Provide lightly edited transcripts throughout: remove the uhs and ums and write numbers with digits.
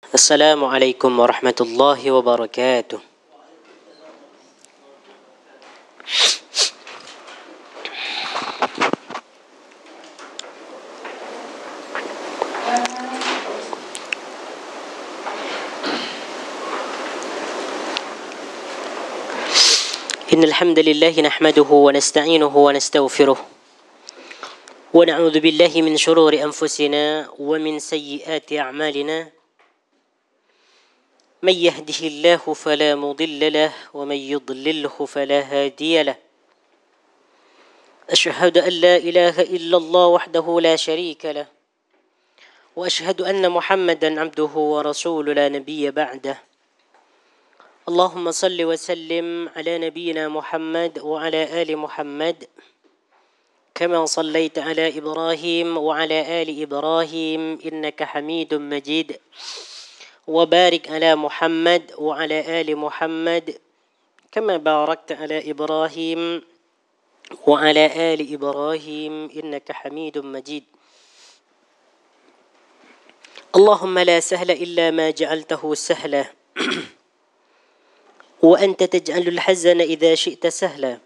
Assalamualaikum warahmatullahi wabarakatuh. Innal hamdalillah nahmaduhu wa nasta'inuhu wa nastaghfiruh wa na'udzu billahi min shururi anfusina wa min sayyiati a'malina. من يهده الله فلا مضل له ومن يضلله فلا هادي له. أشهد أن لا إله إلا الله وحده لا شريك له وأشهد أن محمدا عبده ورسوله لا نبي بعده. اللهم صل وسلم على نبينا محمد وعلى آل محمد كما صليت على إبراهيم وعلى آل إبراهيم إنك حميد مجيد وبارك على محمد وعلى آل محمد كما باركت على إبراهيم وعلى آل إبراهيم إنك حميد مجيد. اللهم لا سهل إلا ما جعلته سهلا وأنت تجعل الحزن إذا شئت سهلا.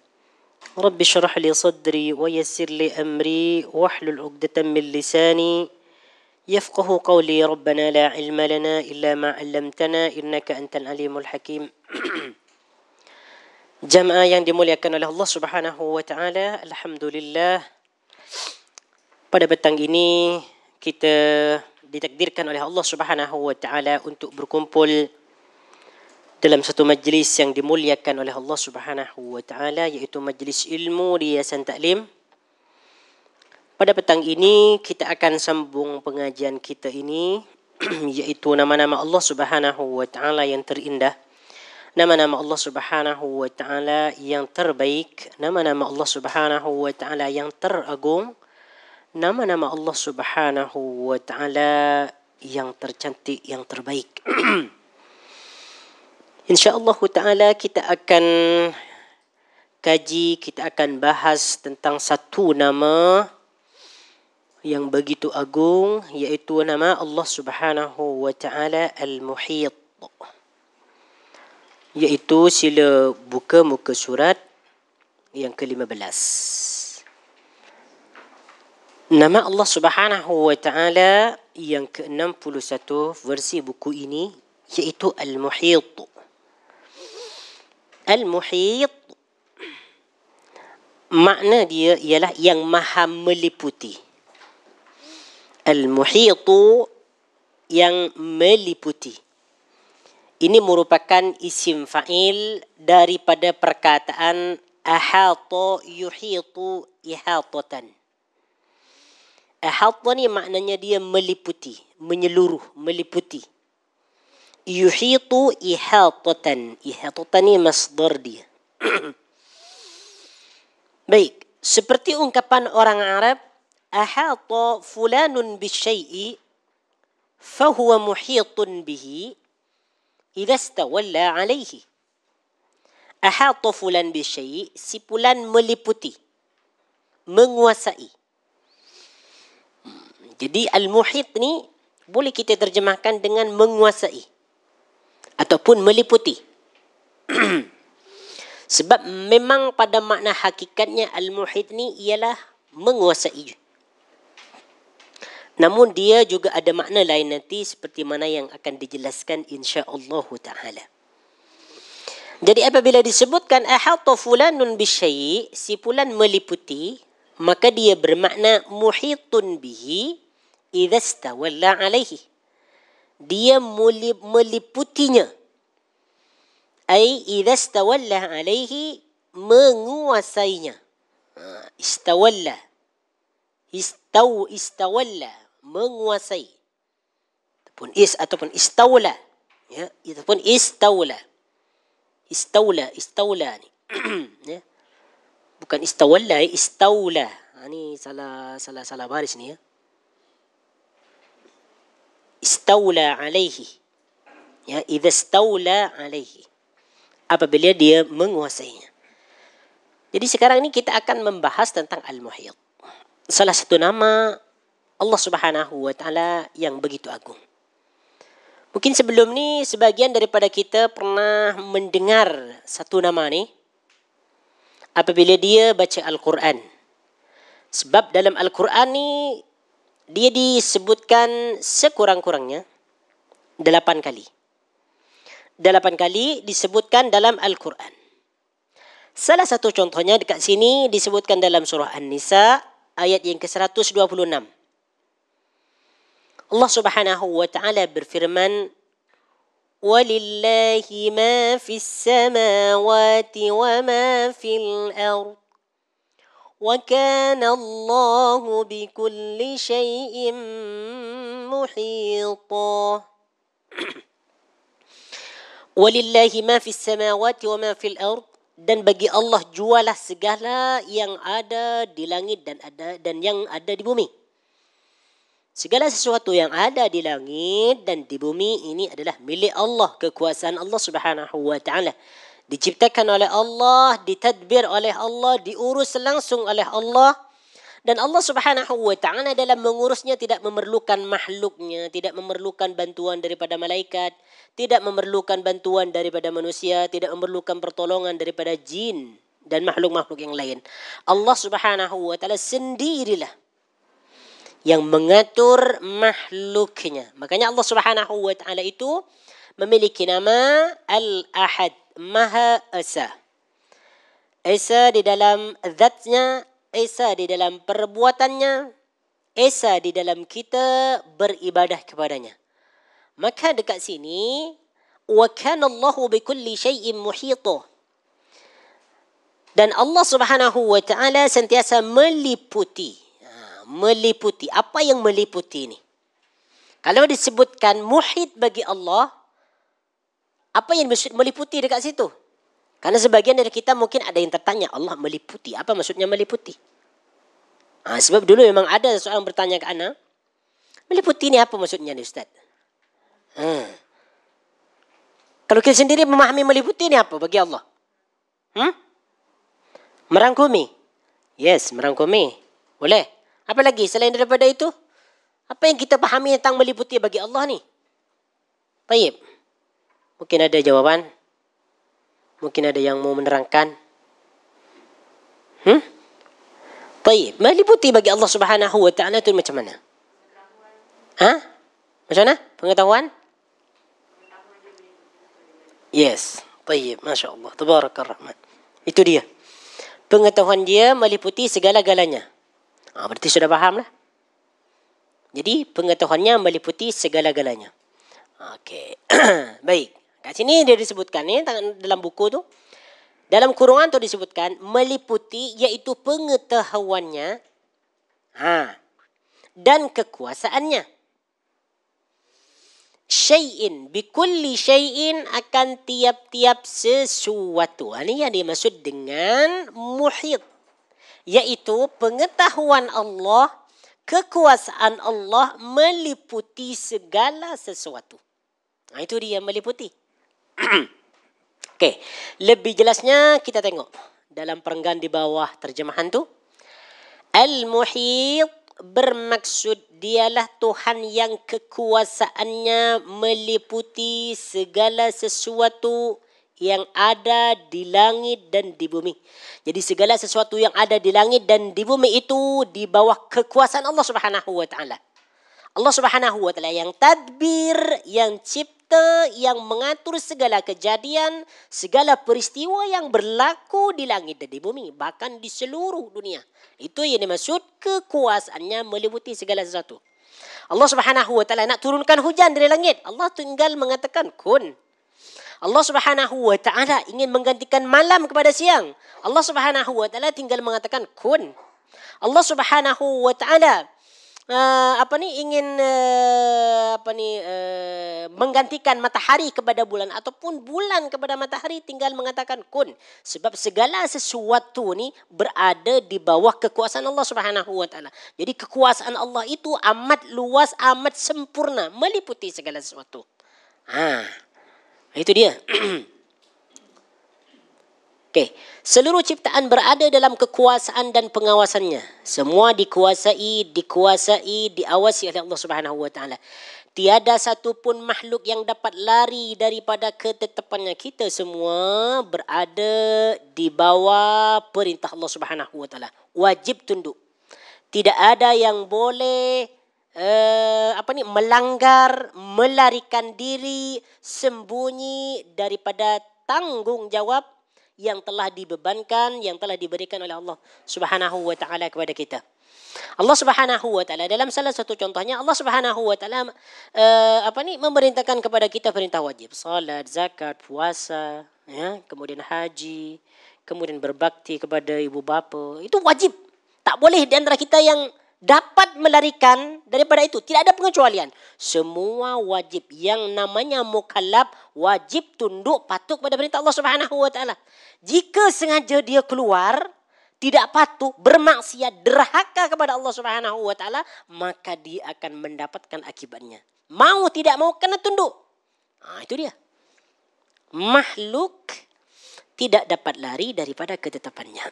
رب اشرح لي صدري ويسر لي أمري واحلل عقدة من لساني يفقه قولي. ربنا لا علم لنا إلا ما علمتنا إنك أنت العليم الحكيم. Jamaah yang dimuliakan oleh Allah Subhanahu wa taala, alhamdulillah pada petang ini kita ditakdirkan oleh Allah Subhanahu wa taala untuk berkumpul dalam satu majlis yang dimuliakan oleh Allah Subhanahu wa taala, iaitu majlis ilmu di Yayasan Taklim. Pada petang ini kita akan sambung pengajian kita ini iaitu nama-nama Allah Subhanahu wa taala yang terindah, nama-nama Allah Subhanahu wa taala yang terbaik, nama-nama Allah Subhanahu wa taala yang teragung, nama-nama Allah Subhanahu wa taala yang tercantik, yang terbaik. Insya-Allah taala kita akan kaji, kita akan bahas tentang satu nama yang begitu agung, iaitu nama Allah Subhanahu wa taala Al-Muhit. Iaitu sila buka muka surat yang ke-15. Nama Allah Subhanahu wa taala yang ke-61 versi buku ini iaitu Al-Muhit. Al-Muhit makna dia ialah yang maha meliputi. Al-Muhitu yang meliputi. Ini merupakan isim fa'il daripada perkataan ahata yuhitu ihatatan. Ahata ni maknanya dia meliputi, menyeluruh, meliputi. Yuhitu ihatatan. Ihatatan ni masdar dia. Baik, seperti ungkapan orang Arab, ahata fulanun bisyai'i fahuwa muhitun bihi idza istawalla alaihi. Ahata fulan bisyai'i, si fulan meliputi, menguasai. Jadi al-muhit ni boleh kita terjemahkan dengan menguasai ataupun meliputi. Sebab memang pada makna hakikatnya al-muhit ni ialah menguasai. Namun dia juga ada makna lain nanti seperti mana yang akan dijelaskan insya-Allah taala. Jadi apabila disebutkan ahata fulanun bisyai', si fulan meliputi, maka dia bermakna muhitun bihi idza istawalla alaihi. Dia meliputinya. Ai idza istawalla alaihi, menguasainya. Istawalla. Istawalla, menguasai. Ataupun istawla. Ya, ataupun istawla. Istawla ni. Ya. Bukan istawalla, istawla. Ini salah baris ni ya. Istawla alaihi. Ya, idza istawla alaihi. Apabila dia menguasainya. Jadi sekarang ini kita akan membahas tentang Al-Muhit. Salah satu nama Allah Subhanahu wa taala yang begitu agung. Mungkin sebelum ni sebagian daripada kita pernah mendengar satu nama ni apabila dia baca Al-Quran. Sebab dalam Al-Quran ni dia disebutkan sekurang-kurangnya 8 kali. 8 kali disebutkan dalam Al-Quran. Salah satu contohnya dekat sini disebutkan dalam surah An-Nisa ayat yang ke-126. Allah Subhanahu wa taala berfirman, "Walillahi ma fis samawati wa ma fil ard. Wa kana Allahu bikulli syai'in muhita." Walillahi ma fis samawati wa ma fil ard, dan bagi Allah jualah segala yang ada di langit dan yang ada di bumi. Segala sesuatu yang ada di langit dan di bumi ini adalah milik Allah, kekuasaan Allah Subhanahu wa taala. Diciptakan oleh Allah, ditadbir oleh Allah, diurus langsung oleh Allah. Dan Allah Subhanahu wa taala dalam mengurusnya tidak memerlukan makhluknya, tidak memerlukan bantuan daripada malaikat, tidak memerlukan bantuan daripada manusia, tidak memerlukan pertolongan daripada jin dan makhluk-makhluk yang lain. Allah Subhanahu wa taala sendirilah yang mengatur makhluknya. Makanya Allah Subhanahu wa taala itu memiliki nama Al-Ahad, Maha Esa. Esa di dalam zatnya, Esa di dalam perbuatannya, Esa di dalam kita beribadah kepadanya. Maka dekat sini, wa kana Allahu bikulli syai'in muhita. Dan Allah Subhanahu wa taala sentiasa meliputi. Meliputi. Apa yang meliputi ini? Kalau disebutkan muhit bagi Allah, apa yang meliputi dekat situ? Karena sebagian dari kita mungkin ada yang tertanya, Allah meliputi. Apa maksudnya meliputi? Sebab dulu memang ada seorang bertanya ke ana, meliputi ini apa maksudnya nih Ustaz? Kalau kita sendiri memahami meliputi ini apa bagi Allah? Merangkumi. Yes, merangkumi. Boleh. Apa lagi selain daripada itu? Apa yang kita pahami tentang meliputi bagi Allah ni? Baik. Mungkin ada jawaban. Mungkin ada yang mau menerangkan. Baik. Meliputi bagi Allah Subhanahu wa taala itu macam mana? Macam mana? Pengetahuan? Yes. Baik. Masya Allah. Tabarakar Rahman. Itu dia. Pengetahuan dia meliputi segala-galanya. Berarti sudah faham lah. Jadi pengetahuannya meliputi segala-galanya. Okey. Baik. Kat sini dia disebutkan ni dalam buku tu. Dalam kurungan tu disebutkan meliputi iaitu pengetahuannya dan kekuasaannya. Syai'in bikulli syai'in, akan tiap-tiap sesuatu. Ini yang dimaksud dengan muhit. Iaitu pengetahuan Allah, kekuasaan Allah meliputi segala sesuatu. Itu dia meliputi. Okey, lebih jelasnya kita tengok dalam perenggan di bawah terjemahan tu. Al-Muhit bermaksud dialah Tuhan yang kekuasaannya meliputi segala sesuatu yang ada di langit dan di bumi. Jadi segala sesuatu yang ada di langit dan di bumi itu di bawah kekuasaan Allah Subhanahu wa taala. Allah Subhanahu wa taala yang tadbir, yang cipta, yang mengatur segala kejadian, segala peristiwa yang berlaku di langit dan di bumi, bahkan di seluruh dunia. Itu yang dimaksud kekuasaannya meliputi segala sesuatu. Allah Subhanahu wa taala nak turunkan hujan dari langit, Allah tinggal mengatakan kun. Allah Subhanahu wa taala ingin menggantikan malam kepada siang, Allah Subhanahu wa taala tinggal mengatakan kun. Allah Subhanahu wa taala ingin menggantikan matahari kepada bulan ataupun bulan kepada matahari, tinggal mengatakan kun. Sebab segala sesuatu ni berada di bawah kekuasaan Allah Subhanahu wa taala. Jadi kekuasaan Allah itu amat luas, amat sempurna, meliputi segala sesuatu. Itu dia. Okey, seluruh ciptaan berada dalam kekuasaan dan pengawasannya. Semua dikuasai, diawasi oleh Allah Subhanahu wa taala. Tiada satu pun makhluk yang dapat lari daripada ketetapannya. Kita semua berada di bawah perintah Allah Subhanahu wa taala. Wajib tunduk. Tidak ada yang boleh melanggar, melarikan diri, sembunyi daripada tanggungjawab yang telah dibebankan, yang telah diberikan oleh Allah Subhanahu wa taala kepada kita. Allah Subhanahu wa taala dalam salah satu contohnya, Allah Subhanahu wa taala memerintahkan kepada kita perintah wajib, salat, zakat, puasa, ya, kemudian haji, kemudian berbakti kepada ibu bapa. Itu wajib. Tak boleh di antara kita yang dapat melarikan daripada itu. Tidak ada pengecualian. Semua wajib. Yang namanya mukallaf wajib tunduk patuh kepada perintah Allah Subhanahu wa taala. Jika sengaja dia keluar, tidak patuh, bermaksiat, derhaka kepada Allah Subhanahu wa taala, maka dia akan mendapatkan akibatnya. Mau tidak mau kena tunduk. Itu dia. Makhluk tidak dapat lari daripada ketetapannya.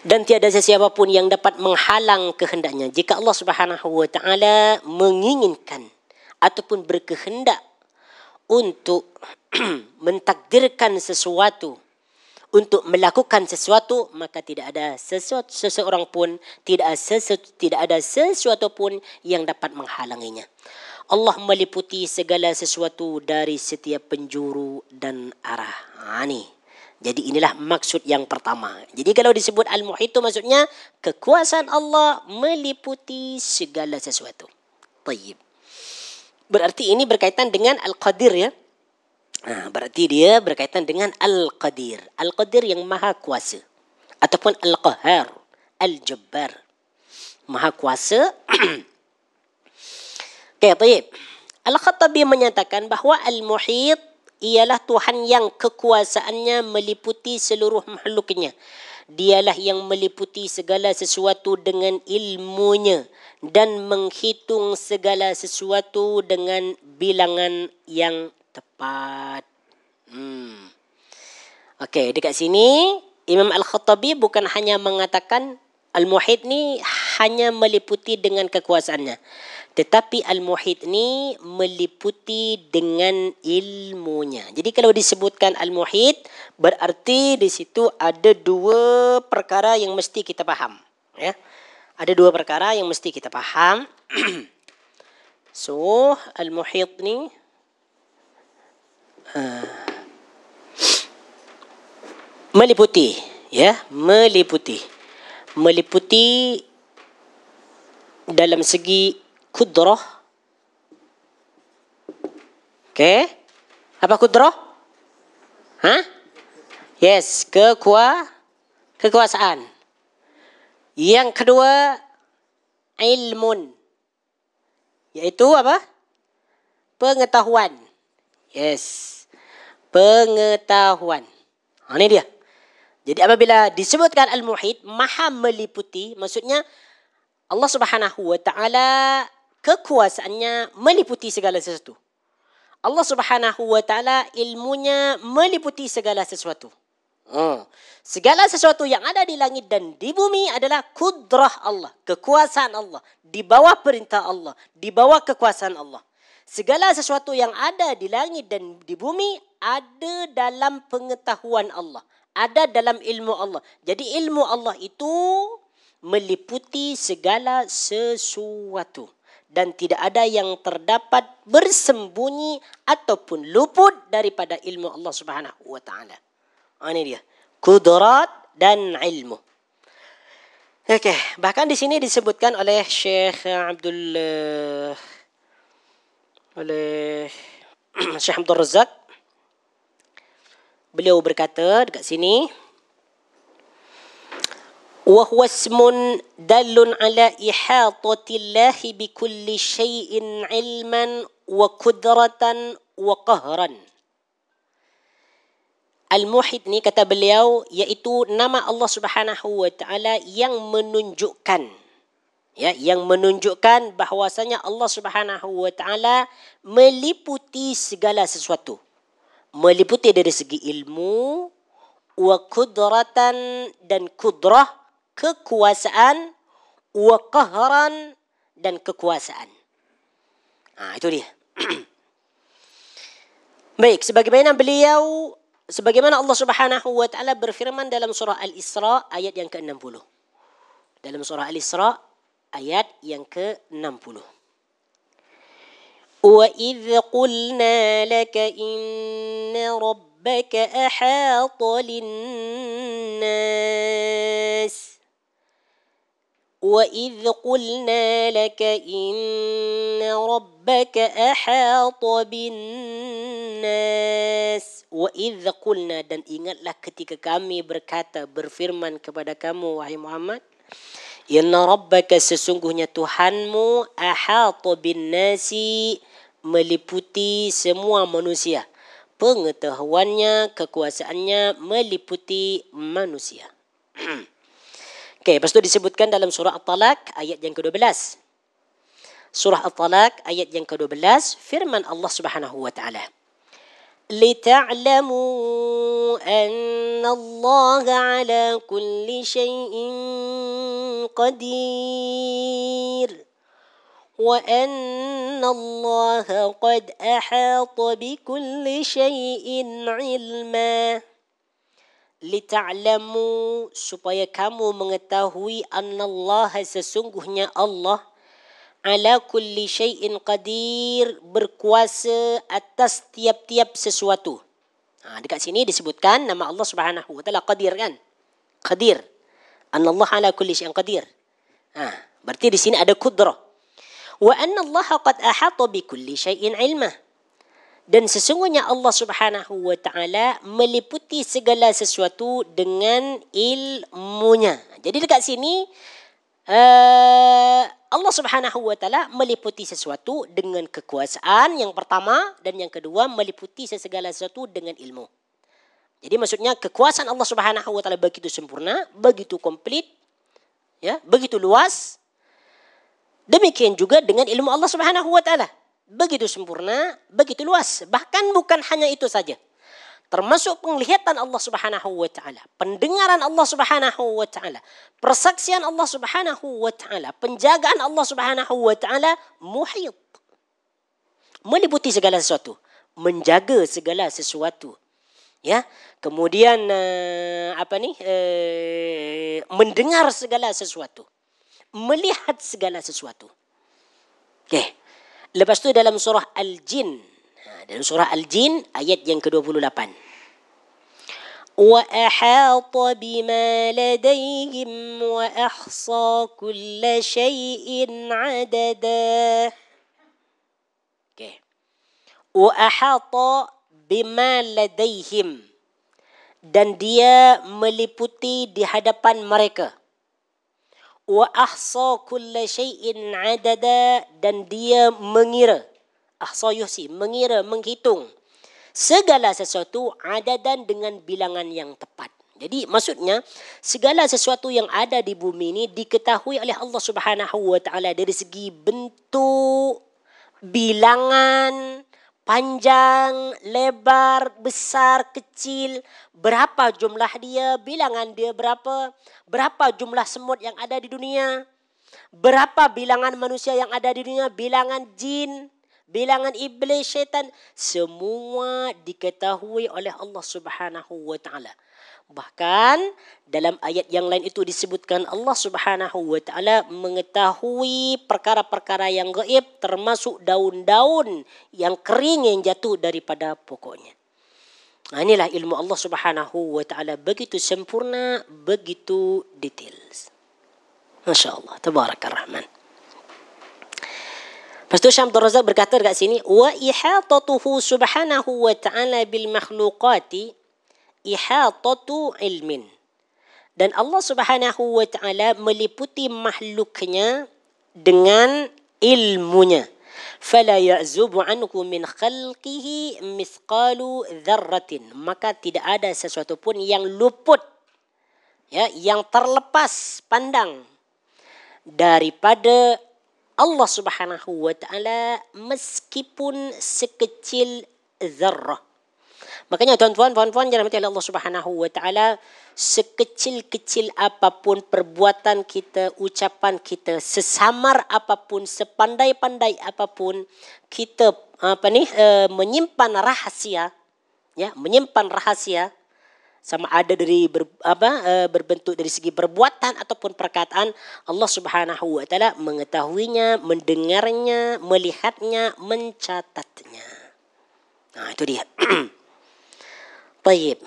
Dan tiada sesiapa pun yang dapat menghalang kehendaknya. Jika Allah Subhanahu wa taala menginginkan ataupun berkehendak untuk mentakdirkan sesuatu, untuk melakukan sesuatu, maka tidak ada seseorang pun, tidak ada sesuatu pun yang dapat menghalanginya. Allah meliputi segala sesuatu dari setiap penjuru dan arah. Jadi inilah maksud yang pertama. Jadi kalau disebut Al-Muhit itu maksudnya kekuasaan Allah meliputi segala sesuatu. Tayyib. Berarti ini berkaitan dengan Al-Qadir, ya. Berarti dia berkaitan dengan Al-Qadir. Al-Qadir yang maha kuasa. Ataupun Al-Qahar, Al-Jabbar. Maha kuasa. Okay, tayyib. Al-Khattabi menyatakan bahawa Al-Muhit ialah Tuhan yang kekuasaannya meliputi seluruh makhluknya. Dialah yang meliputi segala sesuatu dengan ilmunya dan menghitung segala sesuatu dengan bilangan yang tepat. Okey, dekat sini Imam Al-Khattabi bukan hanya mengatakan Al-Muhit ni hanya meliputi dengan kekuasaannya, tetapi Al-Muhit ni meliputi dengan ilmunya. Jadi kalau disebutkan Al-Muhit, berarti di situ ada dua perkara yang mesti kita faham. Ya? Ada dua perkara yang mesti kita faham. So, Al-Muhit ni meliputi, ya, meliputi dalam segi kudrah. Okey. Apa kudrah? Yes, kekuasaan. Yang kedua, ilmun. Iaitu apa? Pengetahuan. Yes. Pengetahuan. Ini dia. Jadi apabila disebutkan Al-Muhit, maha meliputi, maksudnya Allah Subhanahu wa taala kekuasaannya meliputi segala sesuatu. Allah Subhanahu wa taala ilmunya meliputi segala sesuatu. Segala sesuatu yang ada di langit dan di bumi adalah kudrah Allah, kekuasaan Allah, di bawah perintah Allah, di bawah kekuasaan Allah. Segala sesuatu yang ada di langit dan di bumi ada dalam pengetahuan Allah, ada dalam ilmu Allah. Jadi ilmu Allah itu meliputi segala sesuatu dan tidak ada yang terdapat bersembunyi ataupun luput daripada ilmu Allah Subhanahu wa taala. Ini dia, kudrat dan ilmu. Okey, bahkan di sini disebutkan oleh Syekh Abdul Razak. Beliau berkata dekat sini, wa huwa ismun dallun ala ihatatillah bi kulli syai'in ilman wa qudratan wa qahran. Al-Muhit ni, kata beliau, iaitu nama Allah Subhanahu wa taala yang menunjukkan, ya, yang menunjukkan bahwasanya Allah Subhanahu wa taala meliputi segala sesuatu. Meliputi dari segi ilmu, wa qudratan, dan kudrah, kekuasaan, wa qahran, dan kekuasaan. Itu dia. Baik, sebagaimana Allah Subhanahu wa taala berfirman dalam surah Al-Isra ayat yang ke-60. Dalam surah Al-Isra ayat yang ke-60. وَإِذْ قُلْنَا لَكَ إِنَّ رَبَّكَ أَحَاطَ لِلنَّاسِ وَإِذْ قُلْنَا لَكَ إِنَّ رَبَّكَ أَحَاطَ بِالنَّاسِ وَإِذْ قُلْنَا, dan ingatlah ketika kami berfirman kepada kamu wahai Muhammad, inna rabbaka, sesungguhnya Tuhanmu, ahata bin nasi, meliputi semua manusia. Pengetahuannya, kekuasaannya meliputi manusia. Okey, lepas itu disebutkan dalam surah At-Talaq ayat yang ke-12. Surah At-Talaq ayat yang ke-12, firman Allah Subhanahu wa taala, لِتَعْلَمُوا أَنَّ اللَّهَ عَلَى كُلِّ شَيْءٍ قَدِيرٌ وَأَنَّ اللَّهَ قَدْ أَحَاطَ بِكُلِّ شَيْءٍ عِلْمًا. لِتَعْلَمُوا, supaya kamu mengetahui, annallaha, sesungguhnya Allah, ala kulli syai'in qadir, berkuasa atas tiap-tiap sesuatu. Dekat sini disebutkan nama Allah Subhanahu wa taala Qadir, kan? Qadir. Annallaha ala kulli syai'in qadir. Berarti di sini ada qudrah. Wa annallaha qad ahata bi kulli syai'in ilma. Dan sesungguhnya Allah Subhanahu wa taala meliputi segala sesuatu dengan ilmunya. Jadi dekat sini Allah Subhanahu wa taala meliputi sesuatu dengan kekuasaan yang pertama, dan yang kedua meliputi segala sesuatu dengan ilmu. Jadi maksudnya kekuasaan Allah Subhanahu wa taala begitu sempurna, begitu komplit, ya, begitu luas. Demikian juga dengan ilmu Allah Subhanahu wa taala, begitu sempurna, begitu luas. Bahkan bukan hanya itu saja, termasuk penglihatan Allah Subhanahu wa taala, pendengaran Allah Subhanahu wa taala, persaksian Allah Subhanahu wa taala, penjagaan Allah Subhanahu wa taala, muhit, meliputi segala sesuatu, menjaga segala sesuatu. Ya, kemudian mendengar segala sesuatu, melihat segala sesuatu. Okey. Lepas tu dalam surah Al-Jin, dalam surah Al-Jin ayat yang ke-28. Wa ahata bima ladayhim wa ahsa kulla syai'in adada. Okey. Wa ahata bima ladayhim, dan dia meliputi di hadapan mereka. Wa ahsa kulla syai'in adada, dan dia mengira, ahsa yuhsi, mengira, menghitung segala sesuatu, adadan, dengan bilangan yang tepat. Jadi maksudnya segala sesuatu yang ada di bumi ini diketahui oleh Allah Subhanahu wa taala dari segi bentuk, bilangan, panjang, lebar, besar, kecil, berapa jumlah dia, bilangan dia berapa jumlah semut yang ada di dunia, berapa bilangan manusia yang ada di dunia, bilangan jin, bilangan iblis, syaitan, semua diketahui oleh Allah Subhanahu wa taala. Bahkan dalam ayat yang lain itu disebutkan Allah Subhanahu wa taala mengetahui perkara-perkara yang gaib, termasuk daun-daun yang kering yang jatuh daripada pokoknya. Inilah ilmu Allah Subhanahu wa taala, begitu sempurna, begitu detail. Masya-Allah, tabarakar rahman. Lepas tu Syekh Abdul Razak berkata dekat sini, wa ihatatuhu subhanahu wa ta'ala bil makhluqati ihatatu ilmin. Dan Allah Subhanahu wa ta'ala meliputi makhluknya dengan ilmunya. Fala ya'zubu anhu min khalqihi mithqalu dzarratin. Maka tidak ada sesuatu pun yang luput, ya, yang terlepas pandang daripada Allah Subhanahu wa ta'ala meskipun sekecil zarrah. Makanya tuan-tuan, puan-puan dirahmati oleh Allah Subhanahu wa taala, sekecil-kecil apapun perbuatan kita, ucapan kita, sesamar apapun, sepandai-pandai apapun, kita menyimpan rahasia, ya, menyimpan rahasia, sama ada dari berbentuk dari segi perbuatan ataupun perkataan, Allah Subhanahu wa taala mengetahuinya, mendengarnya, melihatnya, mencatatnya. Nah, itu dia. Baik.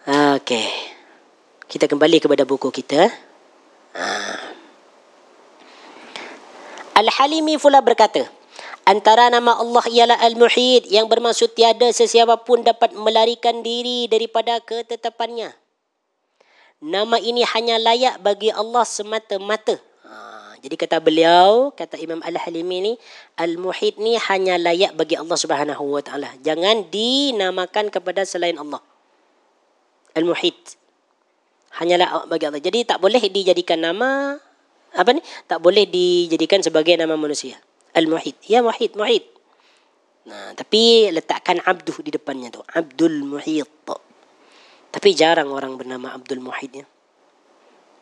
Okey. Kita kembali kepada buku kita. Al-Halimi pula berkata, antara nama Allah ialah Al-Muhit, yang bermaksud tiada sesiapa pun dapat melarikan diri daripada ketetapannya. Nama ini hanya layak bagi Allah semata-mata. Jadi kata beliau, kata Imam Al-Halimi ni, Al-Muhit ni hanya layak bagi Allah Subhanahu wa taala. Jangan dinamakan kepada selain Allah. Al-Muhit hanyalah bagi Allah. Jadi tak boleh dijadikan nama tak boleh dijadikan sebagai nama manusia. Al-Muhit. Ya Muhit, Muhit. Nah, tapi letakkan abduh di depannya tu. Abdul Muhit. Tapi jarang orang bernama Abdul Muhit ya.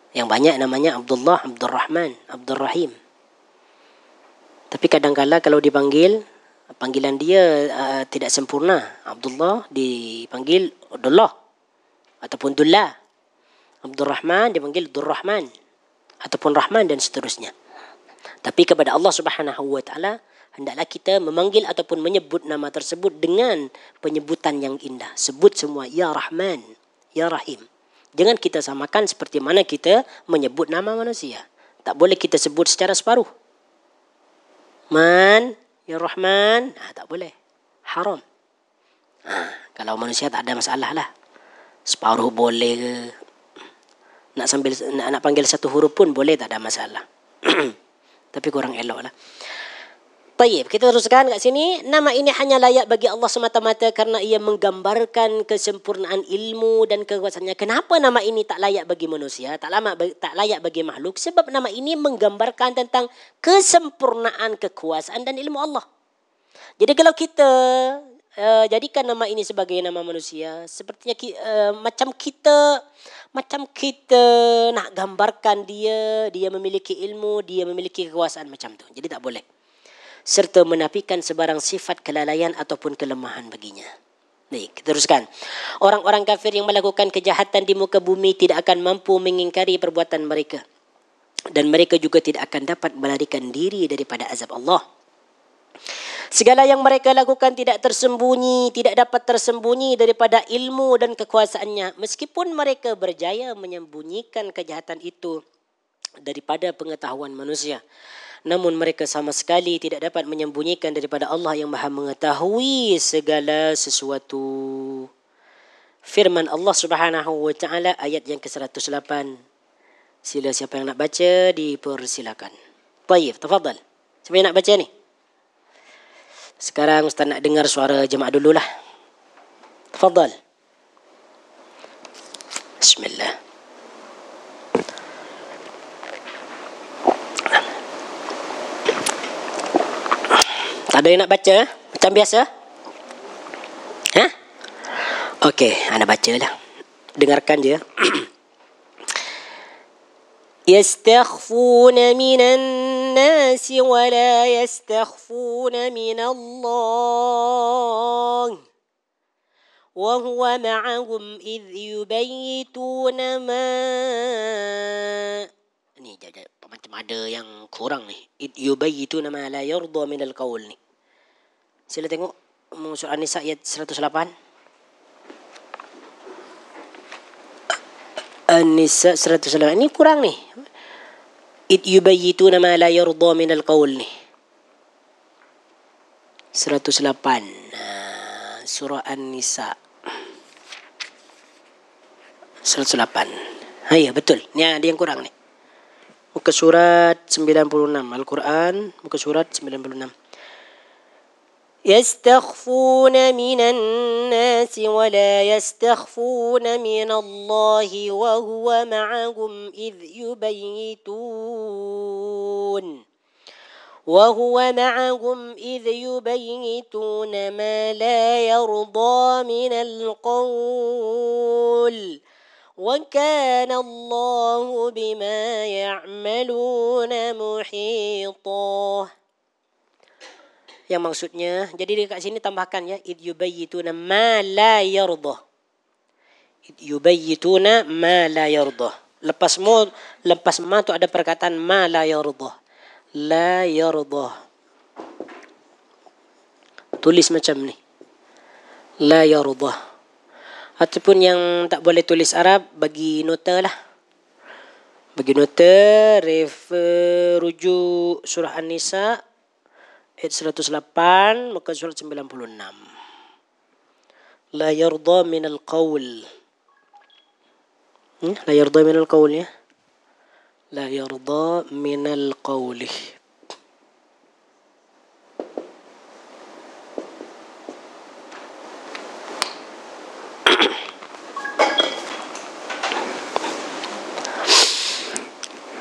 Yang banyak namanya Abdullah, Abdul Rahman, Abdul Rahim. Tapi kadang-kala kalau dipanggil, panggilan dia tidak sempurna. Abdullah dipanggil Abdullah ataupun Dullah. Abdul Rahman dipanggil Abdul Rahman ataupun Rahman dan seterusnya. Tapi kepada Allah Subhanahu wa taala hendaklah kita memanggil ataupun menyebut nama tersebut dengan penyebutan yang indah. Sebut semua ya Rahman, ya Rahim. Jangan kita samakan seperti mana kita menyebut nama manusia. Tak boleh kita sebut secara separuh. Man, ya Rahman, tak boleh. Haram. Kalau manusia tak ada masalah lah. Separuh boleh ke. Nak panggil satu huruf pun boleh, tak ada masalah. Tapi kurang elok lah. Baik, kita teruskan kat sini. Nama ini hanya layak bagi Allah semata-mata karena ia menggambarkan kesempurnaan ilmu dan kekuasaannya. Kenapa nama ini tak layak bagi manusia, tak layak bagi makhluk? Sebab nama ini menggambarkan tentang kesempurnaan kekuasaan dan ilmu Allah. Jadi kalau kita jadikan nama ini sebagai nama manusia, sepertinya macam kita nak gambarkan dia memiliki ilmu, dia memiliki kekuasaan macam tu. Jadi tak boleh. Serta menafikan sebarang sifat kelalaian ataupun kelemahan baginya. Baik, kita teruskan. Orang-orang kafir yang melakukan kejahatan di muka bumi tidak akan mampu mengingkari perbuatan mereka. Dan mereka juga tidak akan dapat melarikan diri daripada azab Allah. Segala yang mereka lakukan tidak dapat tersembunyi daripada ilmu dan kekuasaannya. Meskipun mereka berjaya menyembunyikan kejahatan itu daripada pengetahuan manusia. Namun mereka sama sekali tidak dapat menyembunyikan daripada Allah yang Maha mengetahui segala sesuatu. Firman Allah Subhanahu wa taala ayat yang ke-108. Sila siapa yang nak baca dipersilakan. Baik, tafadhal. Siapa yang nak baca ni? Sekarang Ustaz nak dengar suara jemaah dululah. Tafadhal. Bismillah. Ada yang nak baca macam biasa? Okey, ana bacalah. Dengarkan je. Yastakhfuna minan nasi wa la yastakhfuna min Allah. Wa huwa ma'ahum idh yubayyituna ma. Ni macam ada yang kurang ni. Idh yubayyituna ma la yarda min al-qaul ni. Sila tengok surah An-Nisa ayat 108. An-Nisa 108. Ini kurang ni. Id yubayyituna ma la yarda min al-qaul ni. 108. Surah An-Nisa 108. Ya betul. Ni ada yang kurang ni. Muka surat 96 Al-Quran, muka surat 96. يستخفون من الناس ولا يستخفون من الله وهو معهم إذ يبيتون وهو معهم إذ يبيتون ما لا يرضى من القول وكان الله بما يعملون محيطا. Yang maksudnya, jadi dekat sini tambahkan ya, id yubayyituna ma la yardah. Id yubayyituna ma la yardah. Lepas ma tu ada perkataan ma la yardah. La yardah. Tulis macam ni. La yardah. Ataupun yang tak boleh tulis Arab, bagi nota lah. Bagi nota, rujuk surah An-Nisa ayat 108 muka surat 96. La yarda minal qawl. La yarda minal qawl ya. La yarda minal qawli.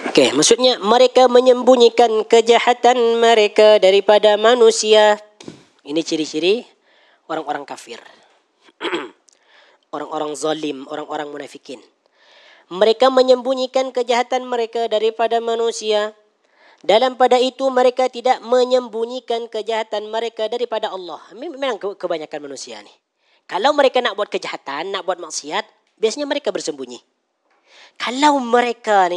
Okay, maksudnya mereka menyembunyikan kejahatan mereka daripada manusia. Ini ciri-ciri orang-orang kafir. Orang-orang zalim, orang-orang munafikin. Mereka menyembunyikan kejahatan mereka daripada manusia. Dalam pada itu mereka tidak menyembunyikan kejahatan mereka daripada Allah. Memang kebanyakan manusia ni. Kalau mereka nak buat kejahatan, nak buat maksiat, biasanya mereka bersembunyi. Kalau mereka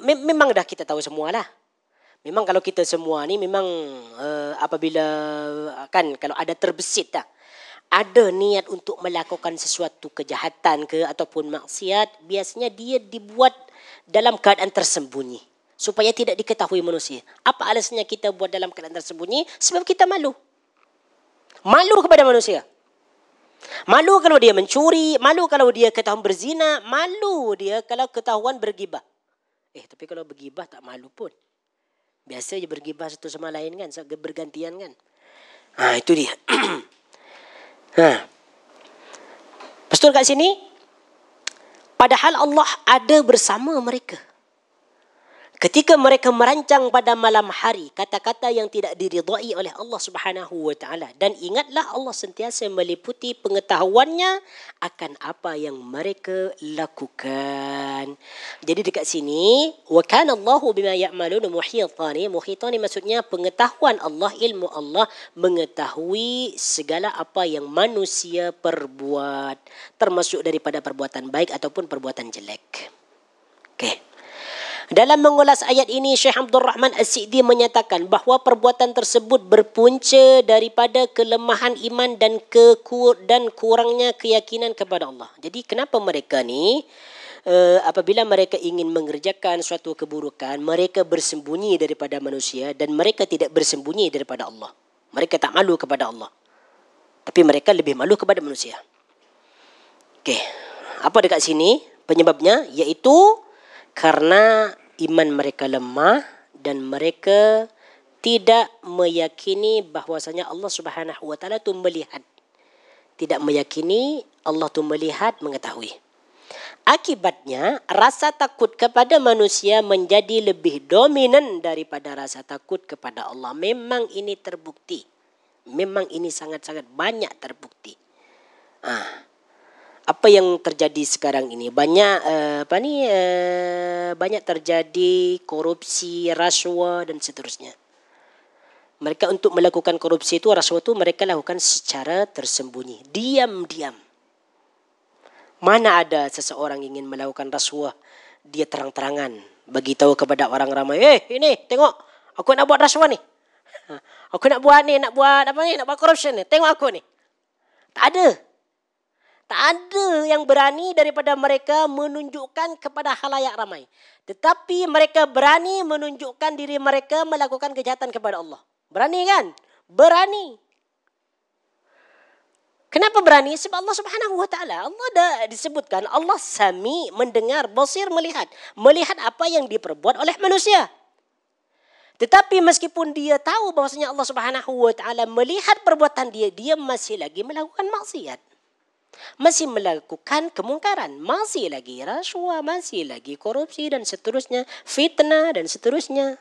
memang dah kita tahu semualah. Memang kalau kita semua ni memang apabila kan kalau ada terbesit dah, ada niat untuk melakukan sesuatu kejahatan ke ataupun maksiat, biasanya dia dibuat dalam keadaan tersembunyi supaya tidak diketahui manusia. Apa alasannya kita buat dalam keadaan tersembunyi? Sebab kita malu. Malu kepada manusia. Malu kalau dia mencuri, malu kalau dia ketahuan berzina, malu dia kalau ketahuan bergibah. Tapi kalau bergibah tak malu pun. Biasa je bergibah satu sama lain kan, bergantian kan. Itu dia. Pastor kat sini, padahal Allah ada bersama mereka. Ketika mereka merancang pada malam hari kata-kata yang tidak diridai oleh Allah Subhanahu wa taala, dan ingatlah Allah sentiasa meliputi pengetahuannya akan apa yang mereka lakukan. Jadi dekat sini wa kana Allahu bima ya'malun muhitani. Muhitani maksudnya pengetahuan Allah, ilmu Allah mengetahui segala apa yang manusia perbuat, termasuk daripada perbuatan baik ataupun perbuatan jelek. Okey. Dalam mengulas ayat ini, Syekh Abdul Rahman As-Sa'di menyatakan bahawa perbuatan tersebut berpunca daripada kelemahan iman dan kurangnya keyakinan kepada Allah. Jadi kenapa mereka ni apabila mereka ingin mengerjakan suatu keburukan, mereka bersembunyi daripada manusia dan mereka tidak bersembunyi daripada Allah. Mereka tak malu kepada Allah, tapi mereka lebih malu kepada manusia. Okey, apa dekat sini penyebabnya? Iaitu karena iman mereka lemah dan mereka tidak meyakini bahwasanya Allah Subhanahu wa taala tu melihat. Tidak meyakini Allah tu melihat, mengetahui. Akibatnya rasa takut kepada manusia menjadi lebih dominan daripada rasa takut kepada Allah. Memang ini terbukti. Memang ini sangat-sangat banyak terbukti. Apa yang terjadi sekarang ini banyak banyak terjadi korupsi, rasuah dan seterusnya. Mereka untuk melakukan korupsi itu, rasuah itu mereka lakukan secara tersembunyi, diam-diam. Mana ada seseorang ingin melakukan rasuah dia terang-terangan bagi tahu kepada orang ramai, ini tengok aku nak buat rasuah ni. Aku nak buat korupsi ni. Tengok aku ni. Tak ada. Tak ada yang berani daripada mereka menunjukkan kepada khalayak ramai. Tetapi mereka berani menunjukkan diri mereka melakukan kejahatan kepada Allah. Berani kan? Berani. Kenapa berani? Sebab Allah Subhanahu wa taala, Allah dah disebutkan Allah Sami, mendengar, basir, melihat. Melihat apa yang diperbuat oleh manusia. Tetapi meskipun dia tahu bahwasanya Allah Subhanahu wa taala melihat perbuatan dia, dia masih lagi melakukan maksiat. Masih melakukan kemungkaran, masih lagi rasuah, masih lagi korupsi dan seterusnya, fitnah dan seterusnya.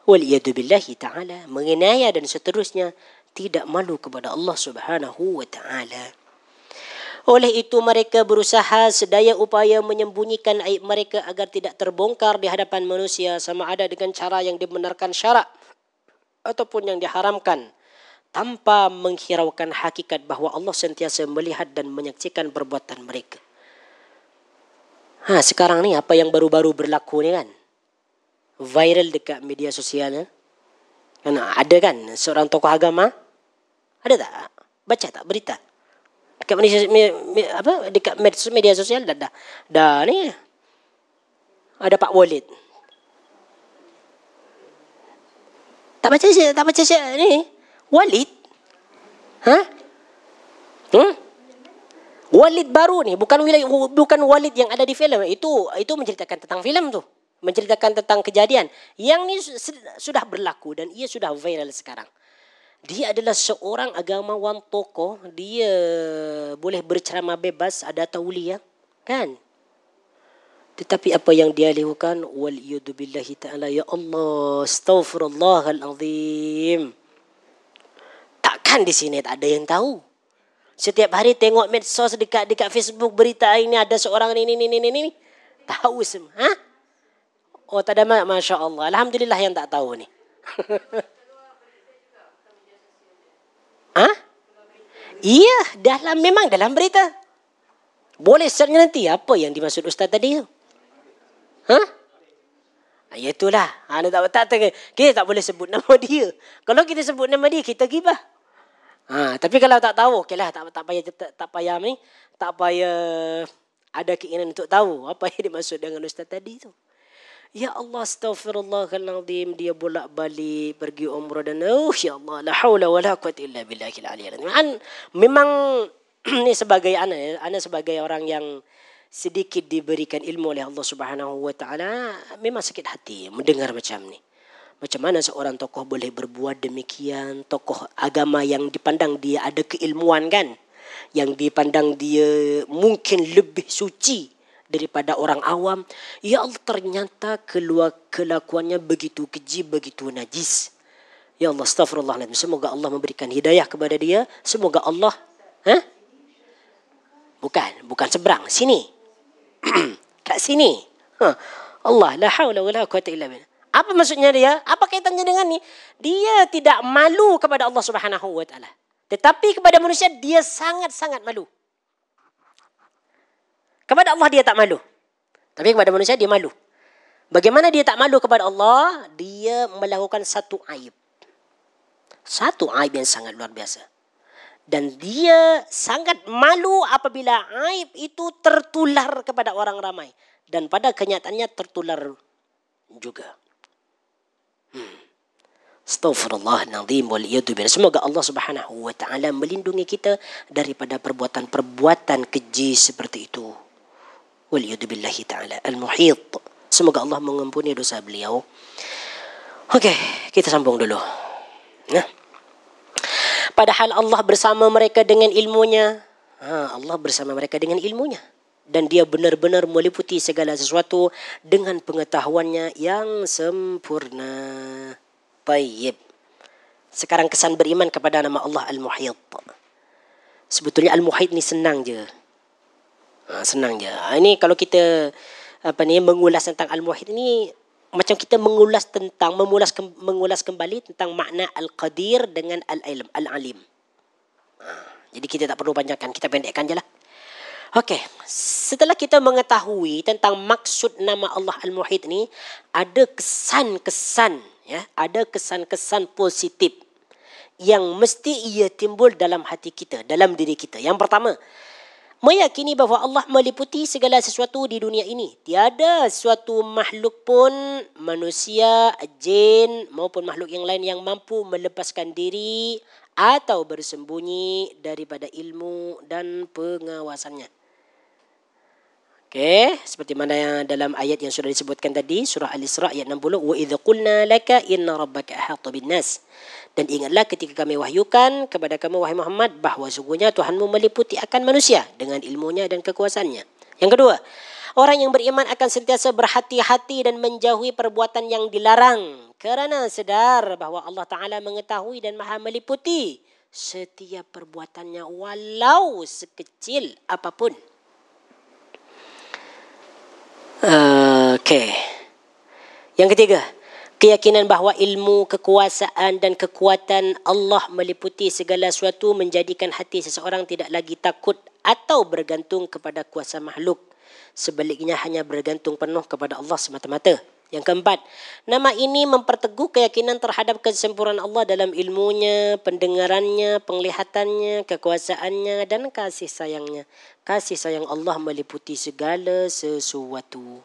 Waliyadu billahi ta'ala, menganiaya dan seterusnya, tidak malu kepada Allah Subhanahu wa ta'ala. Oleh itu mereka berusaha sedaya upaya menyembunyikan aib mereka agar tidak terbongkar di hadapan manusia, sama ada dengan cara yang dibenarkan syarak ataupun yang diharamkan, tanpa menghiraukan hakikat bahawa Allah sentiasa melihat dan menyaksikan perbuatan mereka. Sekarang ni apa yang baru-baru berlaku ni kan, viral dekat media sosial. Kan ada kan seorang tokoh agama, ada tak baca tak berita dekat dekat media sosial? Dah ni ada Pak Walid. Tak baca ni Walid. Walid baru ni, bukan Walid yang ada di filem. Itu menceritakan tentang filem tu, menceritakan tentang kejadian yang ni sudah berlaku dan ia sudah viral sekarang. Dia adalah seorang agamawan tokoh, dia boleh berceramah bebas, ada tauliah kan. Tetapi apa yang dia lakukan, waliyadu billahi ta'ala, ya Allah, astaghfirullahalazim. Takkan di sini tak ada yang tahu. Setiap hari tengok medsos dekat Facebook, berita ini ada seorang ini. Tahu semua. Oh tak ada, Masya Allah. Alhamdulillah yang tak tahu ni. Iya, memang dalam berita. Boleh search nanti apa yang dimaksud Ustaz tadi tu. Itulah. Kita tak boleh sebut nama dia. Kalau kita sebut nama dia, kita gibah. Tapi kalau tak tahu, okeylah, tak payah ada keinginan untuk tahu apa yang dimaksud dengan Ustaz tadi tu. Ya Allah, astaghfirullahalazim, dia bolak-balik pergi umrah dan ya Allah, la haula wala quwwata illa billahil aliyyil azim. Memang ni sebagai ana sebagai orang yang sedikit diberikan ilmu oleh Allah Subhanahu wa taala, memang sakit hati mendengar macam ni. Macam mana seorang tokoh boleh berbuat demikian, tokoh agama yang dipandang dia ada keilmuan kan, yang dipandang dia mungkin lebih suci daripada orang awam. Ya Allah, ternyata kelakuannya begitu keji, begitu najis. Ya Allah, astaghfirullahaladzim. Semoga Allah memberikan hidayah kepada dia. Semoga Allah bukan seberang, sini. Kat sini. Allah, la haula wala quwwata illa billah. Apa maksudnya dia? Apa kaitannya dengan ni? Dia tidak malu kepada Allah Subhanahu wa taala. Tetapi kepada manusia dia sangat-sangat malu. Kepada Allah dia tak malu. Tapi kepada manusia dia malu. Bagaimana dia tak malu kepada Allah? Dia melakukan satu aib. Satu aib yang sangat luar biasa. Dan dia sangat malu apabila aib itu tertular kepada orang ramai. Dan pada kenyataannya tertular juga. Astaghfirullahaladzim waliyadu billah. Semoga Allah Subhanahu wa taala melindungi kita daripada perbuatan-perbuatan keji seperti itu. Waliyadu billahi ta'ala al-muhit. Semoga Allah mengampuni dosa beliau. Okey, kita sambung dulu. Padahal Allah bersama mereka dengan ilmunya. Allah bersama mereka dengan ilmunya. Dan dia benar-benar meliputi segala sesuatu dengan pengetahuannya yang sempurna. Baik. Sekarang kesan beriman kepada nama Allah Al-Muhit. Sebetulnya Al-Muhit ni senang je. Senang je. Ini kalau kita mengulas tentang Al-Muhit ni, macam kita mengulas kembali tentang makna Al-Qadir dengan Al-Ilm, Al-Alim. Jadi kita tak perlu banyakkan, kita pendekkan je lah. Okey, setelah kita mengetahui tentang maksud nama Allah Al-Muhit ni, ada kesan-kesan, ada kesan-kesan positif yang mesti ia timbul dalam hati kita, dalam diri kita. Yang pertama, meyakini bahawa Allah meliputi segala sesuatu di dunia ini. Tiada suatu makhluk pun, manusia, jin maupun makhluk yang lain yang mampu melepaskan diri atau bersembunyi daripada ilmu dan pengawasannya. Okey, seperti mana yang dalam ayat yang sudah disebutkan tadi, surah Al-Isra ayat 60, wa idz qulna laka inna rabbaka ahata bin-nas. Dan ingatlah ketika kami wahyukan kepada kamu wahai Muhammad bahawa sungguhnya Tuhanmu meliputi akan manusia dengan ilmunya dan kekuasaannya. Yang kedua, orang yang beriman akan sentiasa berhati-hati dan menjauhi perbuatan yang dilarang Kerana sedar bahawa Allah Ta'ala mengetahui dan maha meliputi setiap perbuatannya walau sekecil apapun. Okey. Yang ketiga, keyakinan bahawa ilmu, kekuasaan dan kekuatan Allah meliputi segala sesuatu menjadikan hati seseorang tidak lagi takut atau bergantung kepada kuasa makhluk. Sebaliknya hanya bergantung penuh kepada Allah semata-mata. Yang keempat, nama ini memperteguh keyakinan terhadap kesempurnaan Allah dalam ilmunya, pendengarannya, penglihatannya, kekuasaannya dan kasih sayangnya. Kasih sayang Allah meliputi segala sesuatu.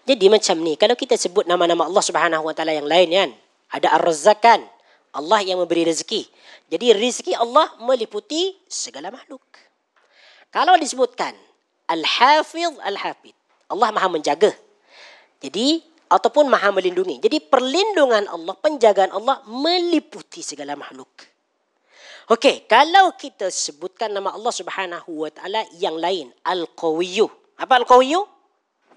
Jadi macam ni, kalau kita sebut nama-nama Allah Subhanahu Wa Taala yang lain kan, ada Ar-Razzaq kan, Allah yang memberi rezeki. Jadi rezeki Allah meliputi segala makhluk. Kalau disebutkan Al-Hafiz, Al-Hafid, Allah maha menjaga. Jadi ataupun maha melindungi. Jadi perlindungan Allah, penjagaan Allah meliputi segala makhluk. Okey, kalau kita sebutkan nama Allah Subhanahu Wa Taala yang lain, Al-Qawiyyu. Apa Al-Qawiyyu?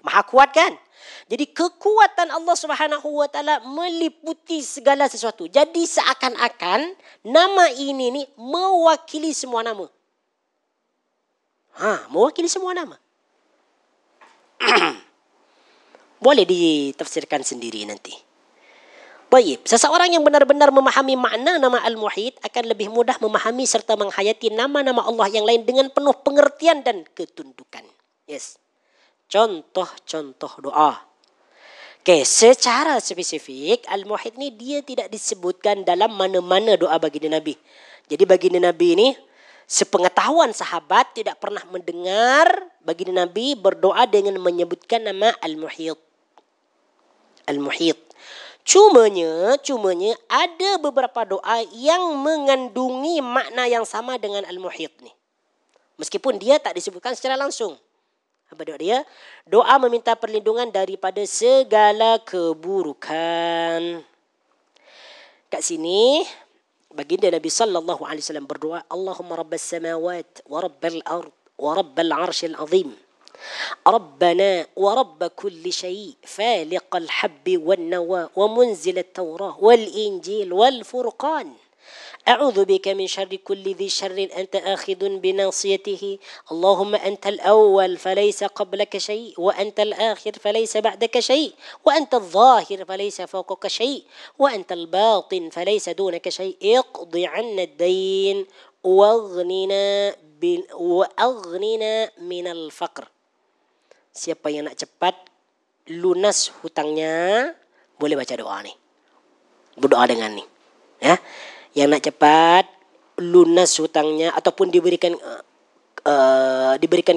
Maha kuat kan? Jadi kekuatan Allah Subhanahu Wa Taala meliputi segala sesuatu. Jadi seakan-akan nama ini ni mewakili semua nama. Mewakili semua nama. Boleh ditafsirkan sendiri nanti. Baik, seseorang yang benar-benar memahami makna nama Al-Muhit akan lebih mudah memahami serta menghayati nama-nama Allah yang lain dengan penuh pengertian dan ketundukan. Yes. Contoh-contoh doa. Okey, secara spesifik Al-Muhit ni dia tidak disebutkan dalam mana-mana doa baginda Nabi. Jadi baginda Nabi ni sepengetahuan sahabat tidak pernah mendengar baginda Nabi berdoa dengan menyebutkan nama Al-Muhit. Al-Muhit. Cumanya ada beberapa doa yang mengandungi makna yang sama dengan Al-Muhit ni. Meskipun dia tak disebutkan secara langsung. Apa doa dia? Doa meminta perlindungan daripada segala keburukan. Kat sini baginda Nabi sallallahu alaihi wasallam berdoa, Allahumma rabbas samawat wa rabbal ard wa rabbal arsyil azim. ربنا ورب كل شيء فالق الحب والنوى ومنزل التوراة والإنجيل والفرقان أعوذ بك من شر كل ذي شر أنت آخذ بناصيته اللهم أنت الأول فليس قبلك شيء وأنت الآخر فليس بعدك شيء وأنت الظاهر فليس فوقك شيء وأنت الباطن فليس دونك شيء اقض عنا الدين وأغننا من الفقر. Siapa yang nak cepat lunas hutangnya boleh baca doa ni. Berdoa dengan ni. Ya. Yang nak cepat lunas hutangnya ataupun diberikan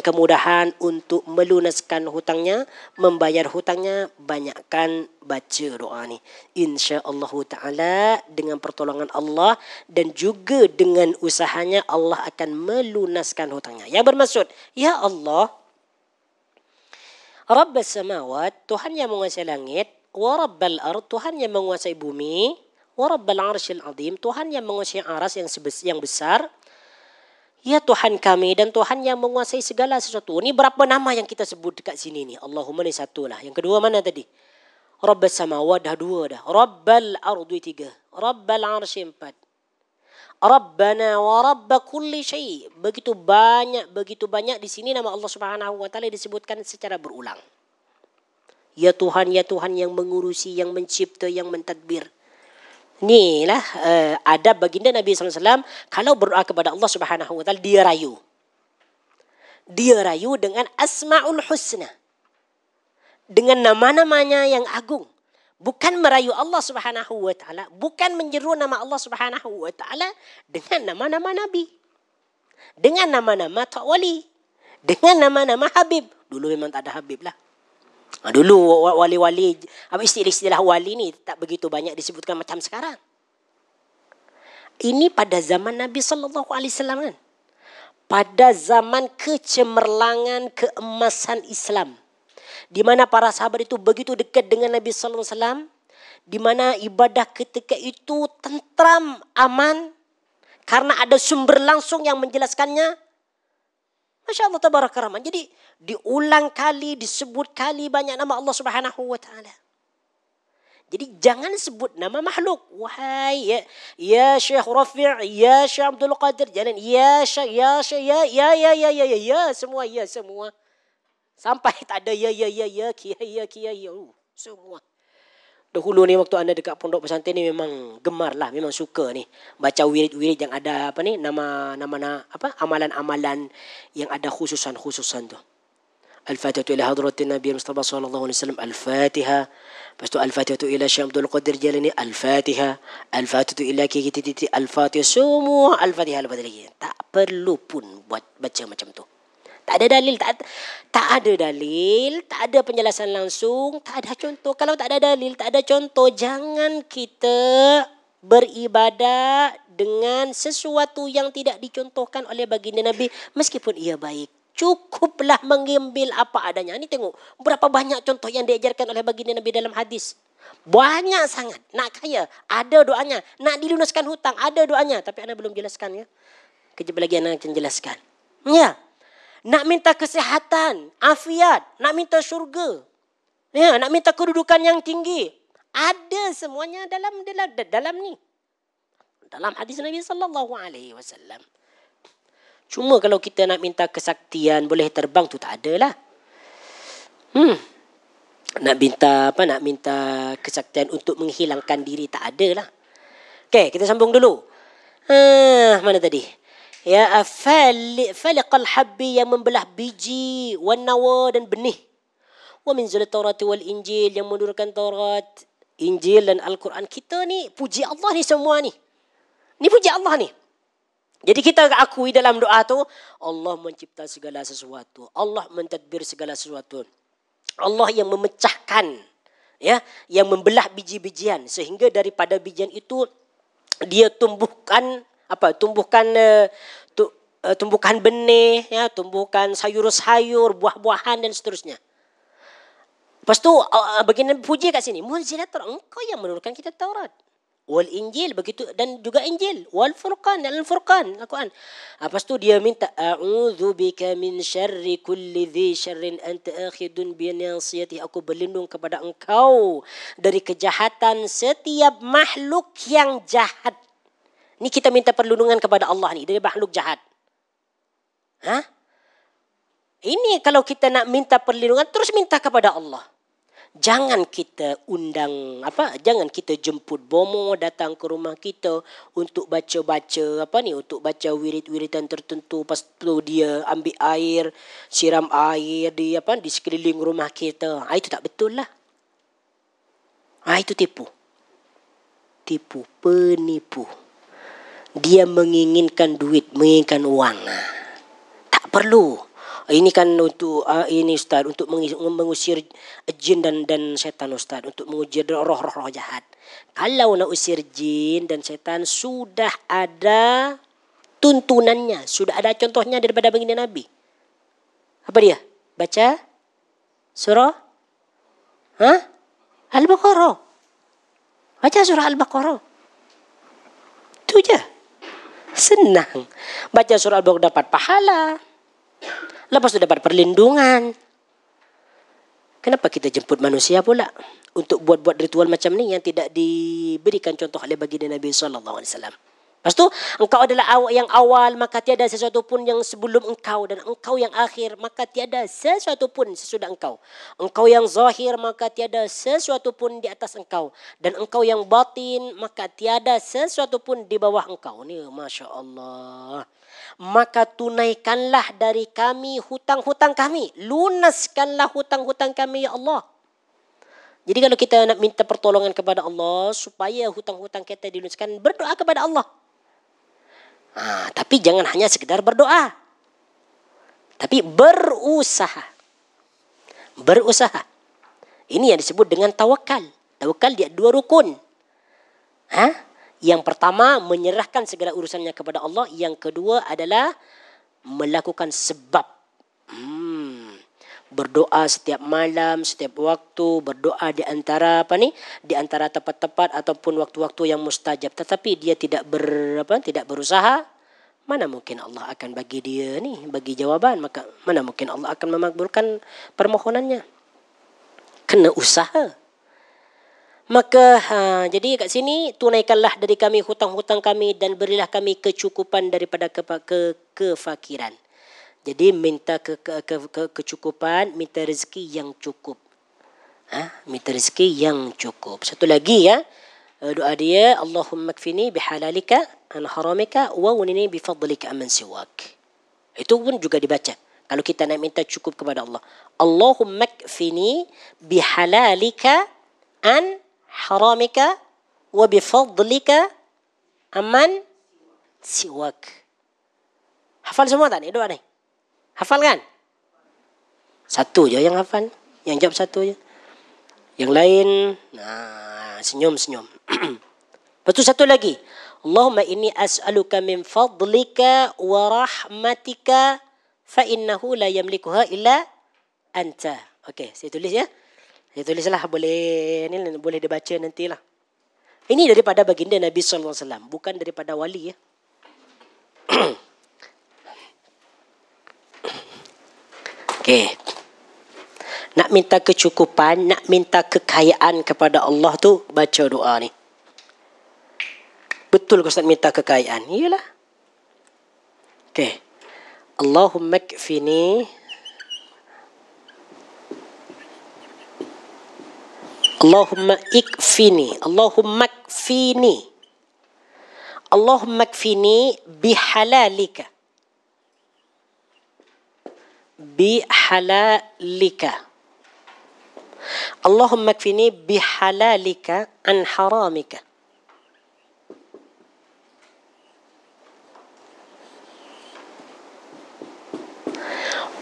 kemudahan untuk melunaskan hutangnya, membayar hutangnya, banyakkan baca doa ni. Insya-Allah taala dengan pertolongan Allah dan juga dengan usahanya Allah akan melunaskan hutangnya. Yang bermaksud, ya Allah, Rabbas samawat, Tuhan yang menguasai langit, wa rabbal ard, Tuhan yang menguasai bumi, wa rabbal arsyil azim, Tuhan yang menguasai aras yang besar. Ya Tuhan kami dan Tuhan yang menguasai segala sesuatu. Ini berapa nama yang kita sebut dekat sini ni? Allahumma ni satu lah. Yang kedua mana tadi? Rabbas samawat dah dua dah. Rabbal ard tiga. Rabbal arsy empat. Rabbana wa rabba kulli syai'. Begitu banyak di sini nama Allah Subhanahu Wa Taala disebutkan secara berulang. Ya Tuhan yang mengurusi, yang mencipta, yang mentadbir. Inilah adab baginda Nabi SAW kalau berdoa kepada Allah Subhanahu Wa Taala dia rayu. Dia rayu dengan Asmaul Husna. Dengan nama-namanya yang agung. Bukan merayu Allah Subhanahu Wa Taala, bukan menyeru nama Allah Subhanahu Wa Taala dengan nama-nama Nabi. Dengan nama-nama Tok Wali. Dengan nama-nama Habib. Dulu memang tak ada Habib lah. Dulu wali-wali, istilah wali ni tak begitu banyak disebutkan macam sekarang. Ini pada zaman Nabi sallallahu alaihi wasallam kan. Pada zaman kecemerlangan, keemasan Islam. Di mana para sahabat itu begitu dekat dengan Nabi sallallahu alaihi wasallam, di mana ibadah ketika itu tentram, aman karena ada sumber langsung yang menjelaskannya. Masya Allah tabaraka rahman. Jadi diulang kali, disebut kali banyak nama Allah Subhanahu Wa Taala. Jadi jangan sebut nama makhluk. Wahai ya Syekh Rafi', ya Syekh Abdul Qadir, jangan ya Syekh, ya Syekh, ya semua. Sampai tak ada ya kiai semua. Dahulu ni waktu anda dekat pondok pesantren ni memang gemar lah, memang suka ni baca wirid-wirid yang ada nama amalan-amalan yang ada khususan tu. Al-Fatihah ila hadratin Nabi Mustafa sallallahu alaihi wasallam, Al-Fatihah. Lepas tu Al-Fatihah ila Syekh Abdul Qadir Jalani, Al-Fatihah. Al-Fatihah ila Al-Fatihah. Semua Al-Fatihah lagi. Tak perlu pun buat baca macam tu. Tak ada dalil, tak ada dalil, tak ada penjelasan langsung, tak ada contoh. Kalau tak ada dalil, tak ada contoh, jangan kita beribadah dengan sesuatu yang tidak dicontohkan oleh baginda Nabi meskipun ia baik. Cukuplah mengambil apa adanya. Ini tengok berapa banyak contoh yang diajarkan oleh baginda Nabi dalam hadis. Banyak sangat. Nak kaya, ada doanya. Nak dilunaskan hutang, ada doanya. Tapi anda belum jelaskan ya. Kejap lagi anda akan jelaskan. Ya. Nak minta kesihatan, afiat, nak minta syurga. Ya, nak minta kedudukan yang tinggi. Ada semuanya dalam ni. Dalam hadis Nabi sallallahu alaihi wasallam. Cuma kalau kita nak minta kesaktian, boleh terbang tu tak adalah. Nak minta kesaktian untuk menghilangkan diri tak adalah. Okey, kita sambung dulu. Mana tadi? Ya, faliqal habbi yang membelah biji, wan nawa dan benih. Wa minzul Taurat wal Injil yang menurunkan Taurat, Injil dan Al-Quran. Kita ni puji Allah ni semua ni. Ni puji Allah ni. Jadi kita akui dalam doa tu, Allah mencipta segala sesuatu. Allah mentadbir segala sesuatu. Allah yang memecahkan, ya, yang membelah biji-bijian sehingga daripada bijian itu dia tumbuhkan tumbuhkan benih, ya, tumbuhkan sayur-sayur, buah-buahan dan seterusnya. Lepas tu baginda puji kat sini, munzilat Taurat, engkau yang menurunkan kita Taurat. Wal Injil, begitu, dan juga Injil. Wal Furqan, dan Al-Furqan, Al-Quran. Lepas tu dia minta, a'udzu bika min syarri kulli dhi syarrin anta akhidun bi nasiyati. Aku berlindung kepada engkau dari kejahatan setiap makhluk yang jahat. Ni kita minta perlindungan kepada Allah ni dari makhluk jahat. Ini kalau kita nak minta perlindungan, terus minta kepada Allah. Jangan kita jangan kita jemput bomo datang ke rumah kita untuk baca-baca untuk baca wirid-wiridan tertentu. Lepas tu dia ambil air, siram air di sekeliling rumah kita. Itu tak betul lah. Itu tipu, penipu. Dia menginginkan duit, menginginkan uang. Tak perlu. Ini kan untuk ini Ustaz, untuk mengusir jin dan setan Ustaz, untuk mengusir roh-roh jahat. Kalau nak usir jin dan setan sudah ada tuntunannya, sudah ada contohnya daripada baginda Nabi. Apa dia? Baca surah Al-Baqarah. Baca surah Al-Baqarah. Itu je. Senang. Baca surah Al-Baqarah dapat pahala. Lepas itu dapat perlindungan. Kenapa kita jemput manusia pula untuk buat-buat ritual macam ni yang tidak diberikan contoh oleh baginda Nabi sallallahu alaihi wasallam? Lepas tu engkau adalah yang awal, maka tiada sesuatu pun yang sebelum engkau, dan engkau yang akhir, maka tiada sesuatu pun sesudah engkau. Engkau yang zahir, maka tiada sesuatu pun di atas engkau, dan engkau yang batin, maka tiada sesuatu pun di bawah engkau. Ni Masya Allah. Maka tunaikanlah dari kami hutang-hutang kami. Lunaskanlah hutang-hutang kami ya Allah. Jadi kalau kita nak minta pertolongan kepada Allah supaya hutang-hutang kita dilunaskan, berdoa kepada Allah. Tapi jangan hanya sekedar berdoa. Tapi berusaha. Berusaha. Ini yang disebut dengan tawakal. Tawakal dia 2 rukun. Yang pertama menyerahkan segala urusannya kepada Allah. Yang kedua adalah melakukan sebab. Berdoa setiap malam, setiap waktu, berdoa di antara di antara tepat-tepat ataupun waktu-waktu yang mustajab. Tetapi dia tidak berusaha, mana mungkin Allah akan bagi dia bagi jawaban, maka mana mungkin Allah akan memakbulkan permohonannya. Kena usaha. Maka jadi kat sini tunaikanlah dari kami hutang-hutang kami dan berilah kami kecukupan daripada kefakiran. Jadi minta kecukupan, minta rezeki yang cukup. Minta rezeki yang cukup. Satu lagi ya, doa dia, Allahumma kfini bihalalika an haramika wa unini bifadlika amman siwak. Itu pun juga dibaca kalau kita nak minta cukup kepada Allah. Allahumma kfini bihalalika an haramika wa bifadlika amman siwak. Hafal semua tak ni doa ni? Hafal kan? Satu je yang hafal. Yang jawab satu je. Yang lain, senyum-senyum. Lepas tu satu lagi. Allahumma inni as'aluka min fadlika wa rahmatika fa innahu la yamlikuha illa anta. Okey, saya tulis ya. Saya tulislah, boleh dibaca nantilah. Ini daripada baginda Nabi sallallahu alaihi wasallam, bukan daripada wali ya. Okey. Nak minta kecukupan, nak minta kekayaan kepada Allah tu, baca doa ni. Betul ke Ustaz minta kekayaan? Iyalah. Okey. Allahumma kfini Allahumma ikfini Allahumma kfini Allahumma kfini bihalalika Allahumma kfini bihalalika an haramika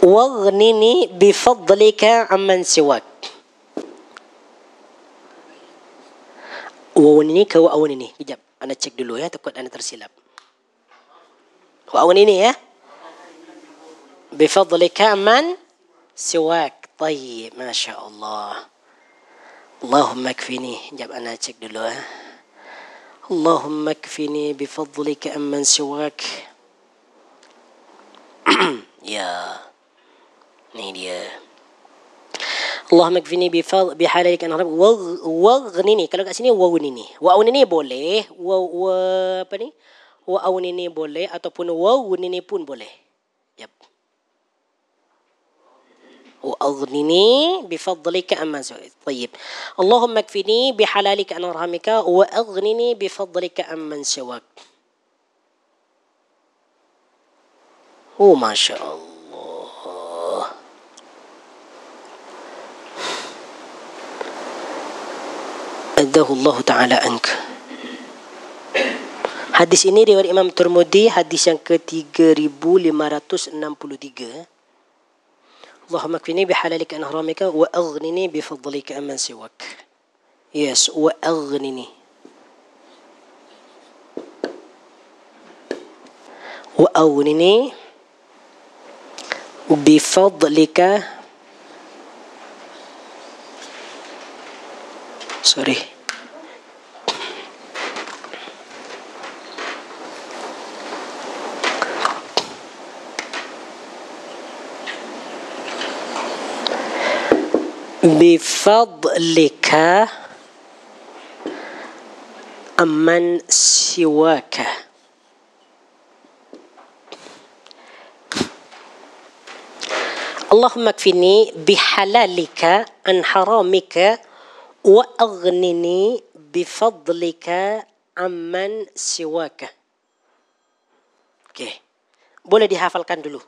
waghnini bifadlika amman siwak. Wawan ini ke wawan ini? Kejap, anda cek dulu ya, takut anda tersilap. Wawan ini ya. Bifadlika amman siwak. Tayyib, Masya Allah. Allahumma kfini. Kejap, anda cek dulu ya. Allahumma kfini bifadlika amman siwak. Ya. Ini dia. Allahumma kfini bihalalika an haramika waghnini. Kalau kat sini wawnini. Wawnini boleh, apa ni? Wawnini boleh ataupun wawnini pun boleh. Yap. Waghnini bifadlika amman siwak. Tayyib. Allahumma kfini bihalalika an haramika wa aghnini bifadlika amman siwak. Oh, Masya Allah. Adahu Allah Ta'ala anka. Hadis ini riwayat Imam Tirmidzi, hadis yang ke-3563. Allahumma kfini bihalalika an haramika wa aghnini bifadlika amman siwak. Yes, wa aghnini. Wa aghnini bifadlika. Sorry. Bifadlika amman siwaka. Allahumma kfini bihalalika an haramika wa aghnini bifadlika amman siwaka. Okey. Boleh dihafalkan dulu.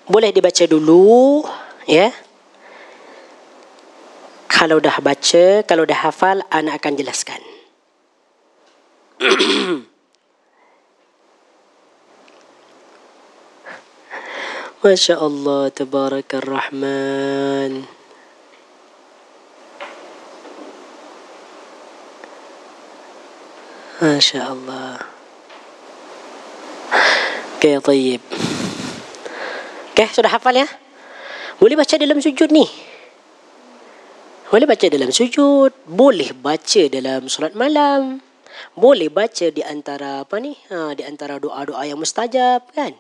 Boleh dibaca dulu ya. Kalau dah baca, kalau dah hafal, ana akan jelaskan. Masya Allah, Tabarakar Rahman. Masya Allah. Okay, tayyib. Okay, sudah hafal ya? Boleh baca dalam sujud ni. Boleh baca dalam sujud. Boleh baca dalam solat malam. Boleh baca di antara apa ni? Di antara doa-doa yang mustajab kan?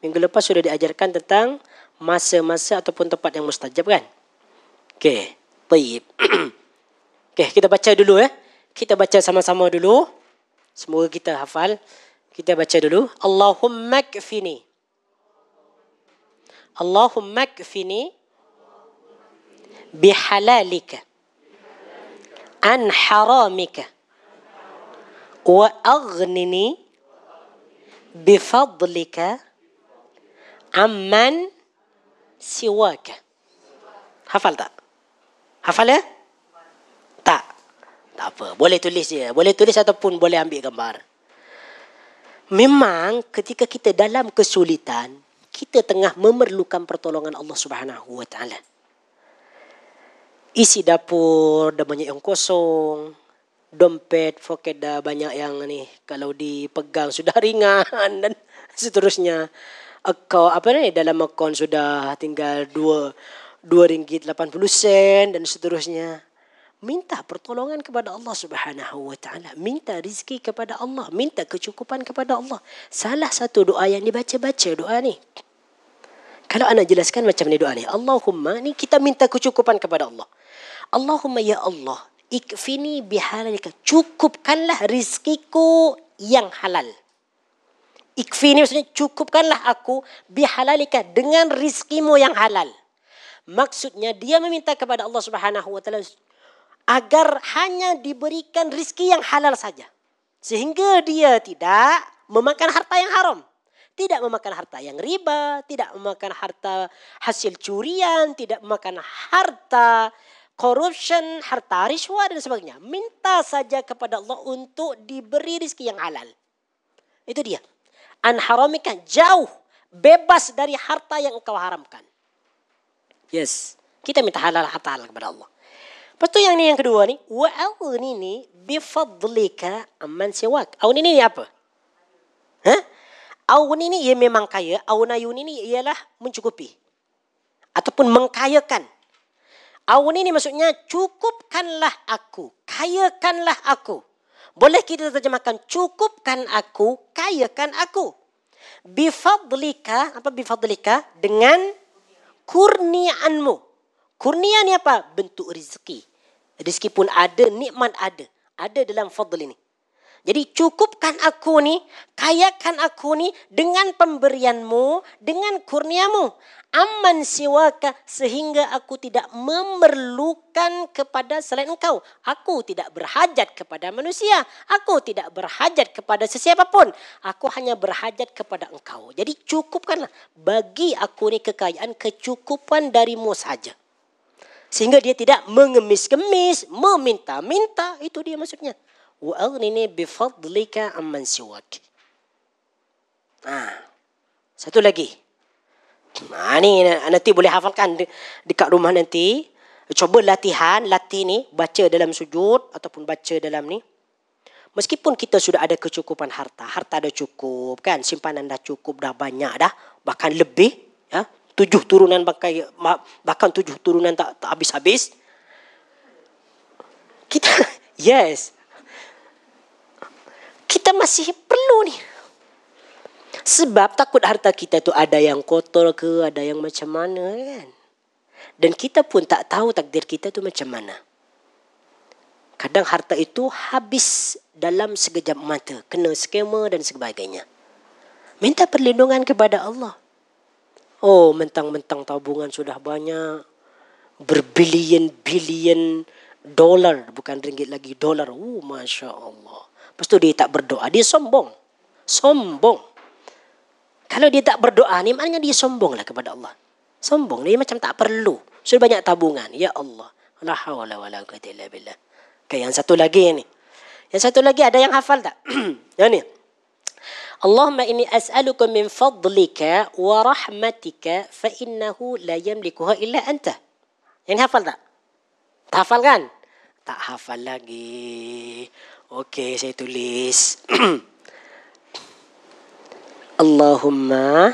Minggu lepas sudah diajarkan tentang masa-masa ataupun tempat yang mustajab kan? Okey, baik. Okey, kita baca dulu ya. Kita baca sama-sama dulu. Semoga kita hafal. Kita baca dulu. Allahumma kfini. Allahumma kfini bihalalika an haramika wa aghnini bifadlika amman siwaka. Hafal tak? Hafal ya? Tak. Tak apa. Boleh tulis je. Boleh tulis ataupun boleh ambil gambar. Memang ketika kita dalam kesulitan, kita tengah memerlukan pertolongan Allah Subhanahu wa taala. Isi dapur dah banyak yang kosong. Dompet, poket dah banyak yang ni kalau dipegang sudah ringan dan seterusnya. Dalam akaun sudah tinggal 2 ringgit 80 sen dan seterusnya. Minta pertolongan kepada Allah Subhanahu wa taala, minta rezeki kepada Allah, minta kecukupan kepada Allah. Salah satu doa yang dibaca doa ni. Kalau ana jelaskan macam ni doa ni. Allahumma, ni kita minta kecukupan kepada Allah. Allahumma ya Allah, ikfini bihalalika, cukupkanlah rizkiku yang halal. Ikfini maksudnya cukupkanlah aku bihalalika dengan rizkimu yang halal. Maksudnya dia meminta kepada Allah Subhanahu wa taala agar hanya diberikan rizki yang halal saja. Sehingga dia tidak memakan harta yang haram. Tidak memakan harta yang riba, tidak memakan harta hasil curian, tidak memakan harta corruption, harta riswah dan sebagainya. Minta saja kepada Allah untuk diberi rizki yang halal. Itu dia. An haramika, jauh, bebas dari harta yang engkau haramkan. Yes, kita minta halal harta halal kepada Allah. Lepas tu yang ni yang kedua ni, wa aghnini bifadlika amman siwak. Aghnini ni apa? Aghnini ia memang kaya, aghnayuni ni ialah mencukupi ataupun mengkayakan. Aghnini maksudnya cukupkanlah aku, kayakanlah aku. Boleh kita terjemahkan cukupkan aku, kayakan aku. Bifadlika, apa bifadlika? Dengan kurniaanmu. Kurnia ni apa? Bentuk rezeki. Rezeki pun ada, nikmat ada. Ada dalam fadl ini. Jadi cukupkan aku ni, kayakan aku ni dengan pemberianmu, dengan kurniamu. Amman siwaka, sehingga aku tidak memerlukan kepada selain engkau. Aku tidak berhajat kepada manusia. Aku tidak berhajat kepada sesiapa pun. Aku hanya berhajat kepada engkau. Jadi cukupkanlah. Bagi aku ni kekayaan, kecukupan darimu saja. Sehingga dia tidak mengemis-kemis, meminta-minta. Itu dia maksudnya. Wa aghnini bifadlika amman siwak. Satu lagi. Ni nanti boleh hafalkan dekat rumah nanti. Cuba latih ni, baca dalam sujud ataupun baca dalam ni. Meskipun kita sudah ada kecukupan harta dah cukup kan, simpanan dah cukup, dah banyak dah, bahkan lebih, ya. 7 turunan bahkan 7 turunan tak habis-habis. Kita masih perlu ni. Sebab takut harta kita tu ada yang kotor ke, ada yang macam mana kan. Dan kita pun tak tahu takdir kita tu macam mana. Kadang harta itu habis dalam sekejap mata, kena skema dan sebagainya. Minta perlindungan kepada Allah. Oh, mentang-mentang tabungan sudah banyak. Berbilion-bilion dolar. Bukan ringgit lagi, dolar. Masya Allah. Lepas tu dia tak berdoa. Dia sombong. Kalau dia tak berdoa ni, maknanya dia sombonglah kepada Allah. Sombong. Dia macam tak perlu. Sudah banyak tabungan. Ya Allah. La hawla wa la quwwata illa billah. Okay, yang satu lagi ni. Yang satu lagi ada yang hafal tak? Yang ni. Allahumma inni as'aluka min fadlika wa rahmatika fa innahu la yamlikuha illa anta. Yang hafal tak? Tak hafal kan? Tak hafal lagi. Okey, saya tulis. Allahumma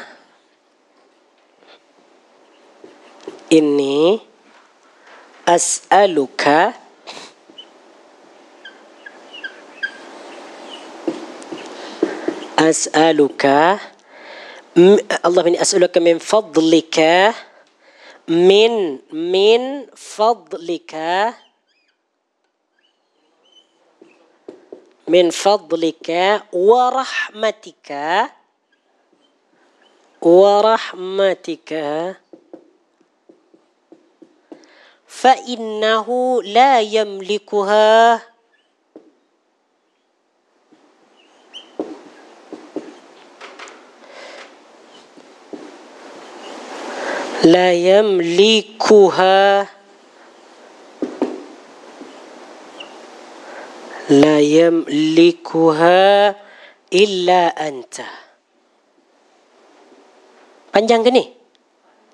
inni as'aluka Allahumma inni as'aluka min fadlika min fadlika wa rahmatika fa innahu la yamlikuha illa anta. Panjang ke ni?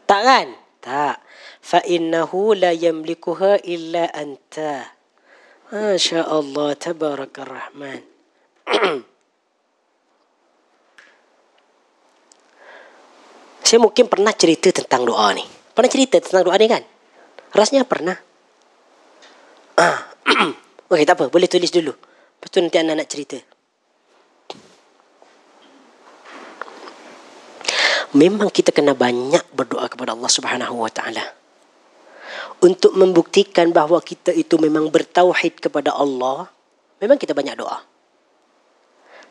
Tak kan? Tak. Fa innahu la yamlikuha illa anta. Masya Allah, tabarakar rahman. Saya mungkin pernah cerita tentang doa ni. Pernah cerita tentang doa ni kan? Rasanya pernah. Okey, tak apa. Boleh tulis dulu. Lepas tu nanti anak nak cerita. Memang kita kena banyak berdoa kepada Allah Subhanahu Wa Taala untuk membuktikan bahawa kita itu memang bertauhid kepada Allah. Memang kita banyak doa.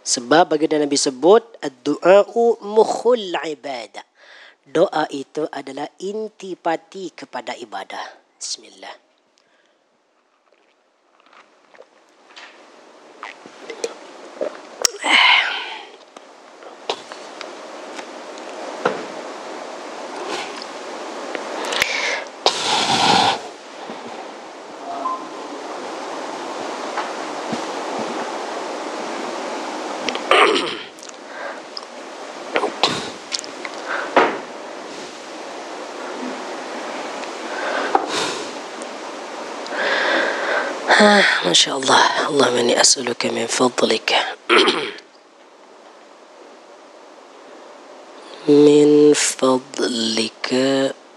Sebab baginda Nabi sebut ad-du'a'u mukhul ibadah. Doa itu adalah intipati kepada ibadah. Bismillah. Masya Allah. Allahumma inni as'aluka min fadlika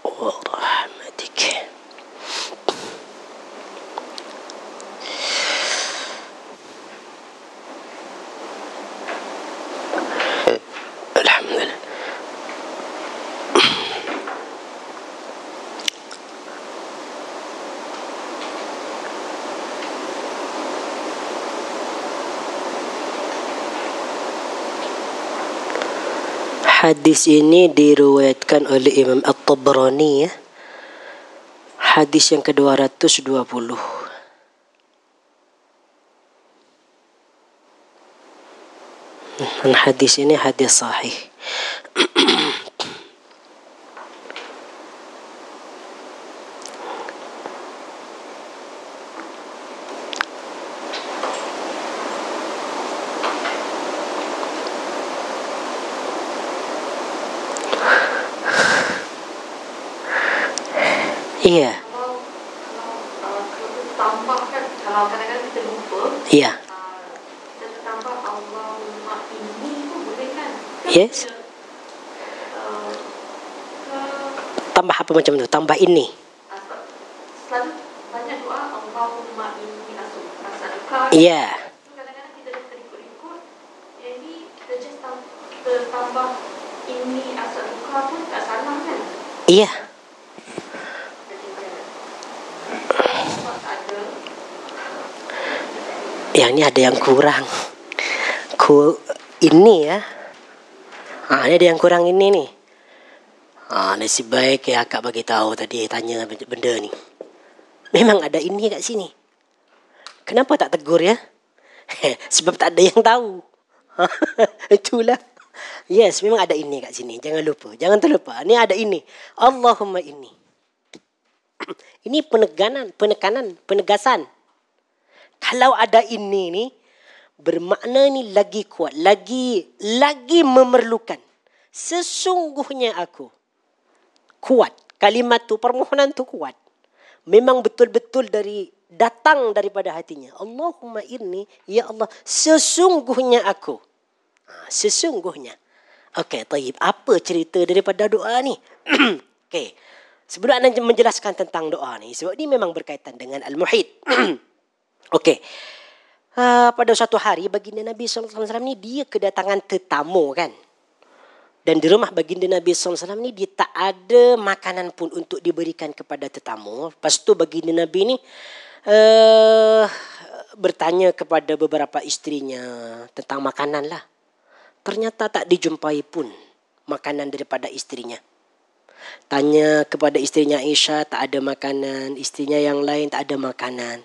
wa rahmatika. Alhamdulillah. Hadis ini diriwayatkan oleh Imam At-Tabrani, ya. Hadis yang ke-220. Dan hadis ini hadis sahih. Iya. Tambahkan, kalau kadang-kadang kita lupa. Iya. Kita tambah Allahumma inni tu boleh kan? Yes. Tambah apa macam tu? Tambah ini. Selalu banyak doa Allahumma inni as'aluka. Iya. Kadang-kadang kita terikut-ikut. Yang ni kita just tambah inni as'aluka pun tak salah kan? Iya. Yang ni ada yang kurang. Ini ya. Ini ada yang kurang ini nih. Nasib baik ya akak bagi tahu tadi tanya benda ni. Memang ada ini kat sini. Kenapa tak tegur ya? Sebab tak ada yang tahu. Itulah. Yes, memang ada ini kat sini. Jangan lupa. Jangan terlupa. Ni ada ini. Allahumma inni. Ini penegasan. Kalau ada ini ni, bermakna ni lagi kuat, lagi memerlukan. Sesungguhnya aku kuat. Kalimat tu, permohonan tu kuat. Memang betul-betul datang daripada hatinya. Allahumma inni, ya Allah, sesungguhnya aku. Sesungguhnya. Okey, taib. Apa cerita daripada doa ni? Okey. Sebelum anda menjelaskan tentang doa ni, sebab ni memang berkaitan dengan Al-Muhit. Okey. Pada suatu hari baginda Nabi SAW ni dia kedatangan tetamu kan. Dan di rumah baginda Nabi SAW ni dia tak ada makanan pun untuk diberikan kepada tetamu. Lepas tu baginda Nabi ni bertanya kepada beberapa isterinya tentang makanan lah. Ternyata tak dijumpai pun makanan daripada isterinya. Tanya kepada isterinya Aisyah, tak ada makanan. Isterinya yang lain tak ada makanan.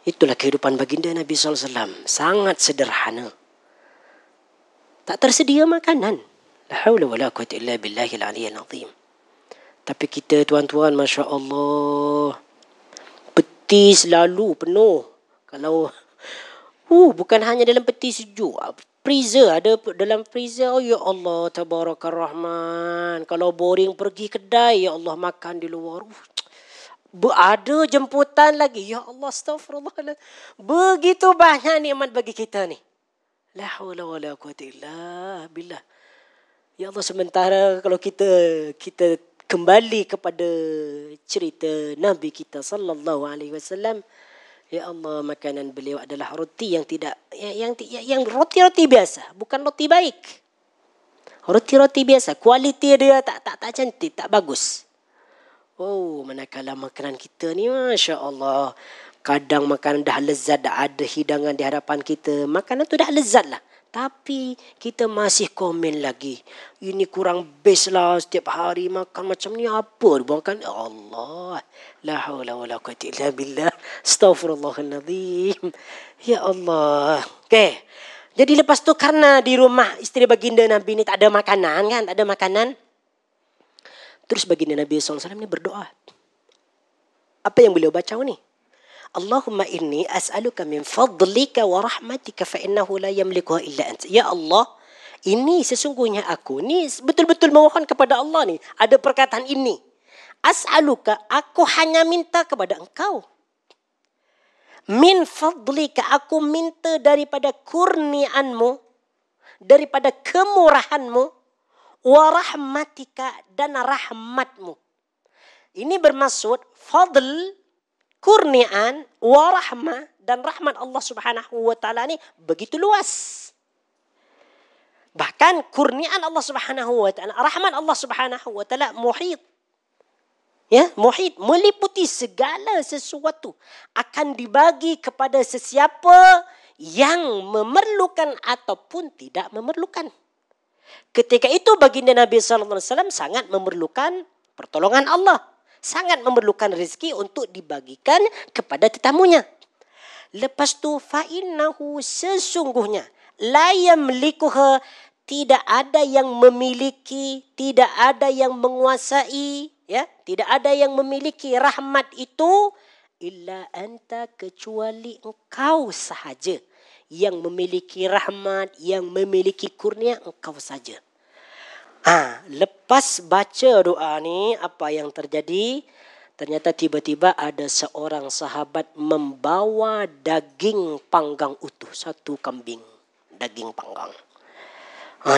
Itulah kehidupan baginda Nabi SAW. Sangat sederhana. Tak tersedia makanan. La haula wala quwwata illa billahil aliyyil azim. Tapi kita tuan-tuan, Masya Allah, peti selalu penuh. Kalau bukan hanya dalam peti sejuk, freezer ada dalam freezer. Oh ya Allah, tabarakar rahman. Kalau boring pergi kedai, ya Allah makan di luar. Ada jemputan lagi. Ya Allah, astaghfirullah. Begitu banyak nikmat bagi kita ni. La haula wala quwwata illa billah. Ya Allah, sementara kalau kita kembali kepada cerita Nabi kita sallallahu alaihi wasallam, ya Allah, makanan beliau adalah roti yang tidak yang roti-roti biasa, bukan roti baik. Roti-roti biasa, kualiti dia tak cantik, tak bagus. Oh, manakala makanan kita ni, Masya Allah, kadang makanan dah lezat, dah ada hidangan di hadapan kita, makanan tu dah lezat lah. Tapi kita masih komen lagi. Ini kurang best lah, setiap hari makan macam ni apa? Makan Allah. La haula wala quwwata illa billah. Astaghfirullahaladzim. Ya Allah. Okay. Jadi lepas tu karena di rumah isteri baginda Nabi ni tak ada makanan kan? Tak ada makanan. Terus baginda Nabi SAW ni berdoa. Apa yang beliau baca ni? Allahumma inni as'aluka min fadlika wa rahmatika fa innahu la yamlikuha illa anta. Ya Allah, ini sesungguhnya aku ni betul-betul memohon kepada Allah ni. Ada perkataan ini. As'aluka, aku hanya minta kepada engkau. Min fadlika, aku minta daripada kurnianmu, daripada kemurahanmu, wa rahmatika, dan rahmatmu. Ini bermaksud fadl, kurnian, warahmah, dan rahmat Allah Subhanahu wa taala ni begitu luas. Bahkan kurnian Allah Subhanahu wa taala, rahmat Allah Subhanahu wa taala muhit. Ya, muhit, meliputi segala sesuatu, akan dibagi kepada sesiapa yang memerlukan ataupun tidak memerlukan. Ketika itu baginda Nabi sallallahu alaihi wasallam sangat memerlukan pertolongan Allah. Sangat memerlukan rezeki untuk dibagikan kepada tetamunya. Lepas tu fa'innahu, sesungguhnya la yamlikuha, tidak ada yang memiliki, tidak ada yang menguasai, ya, tidak ada yang memiliki rahmat itu illa anta, kecuali engkau sahaja yang memiliki rahmat, yang memiliki kurnia, engkau saja. Lepas baca doa ni, apa yang terjadi? Ternyata tiba-tiba ada seorang sahabat membawa daging panggang utuh, satu kambing daging panggang.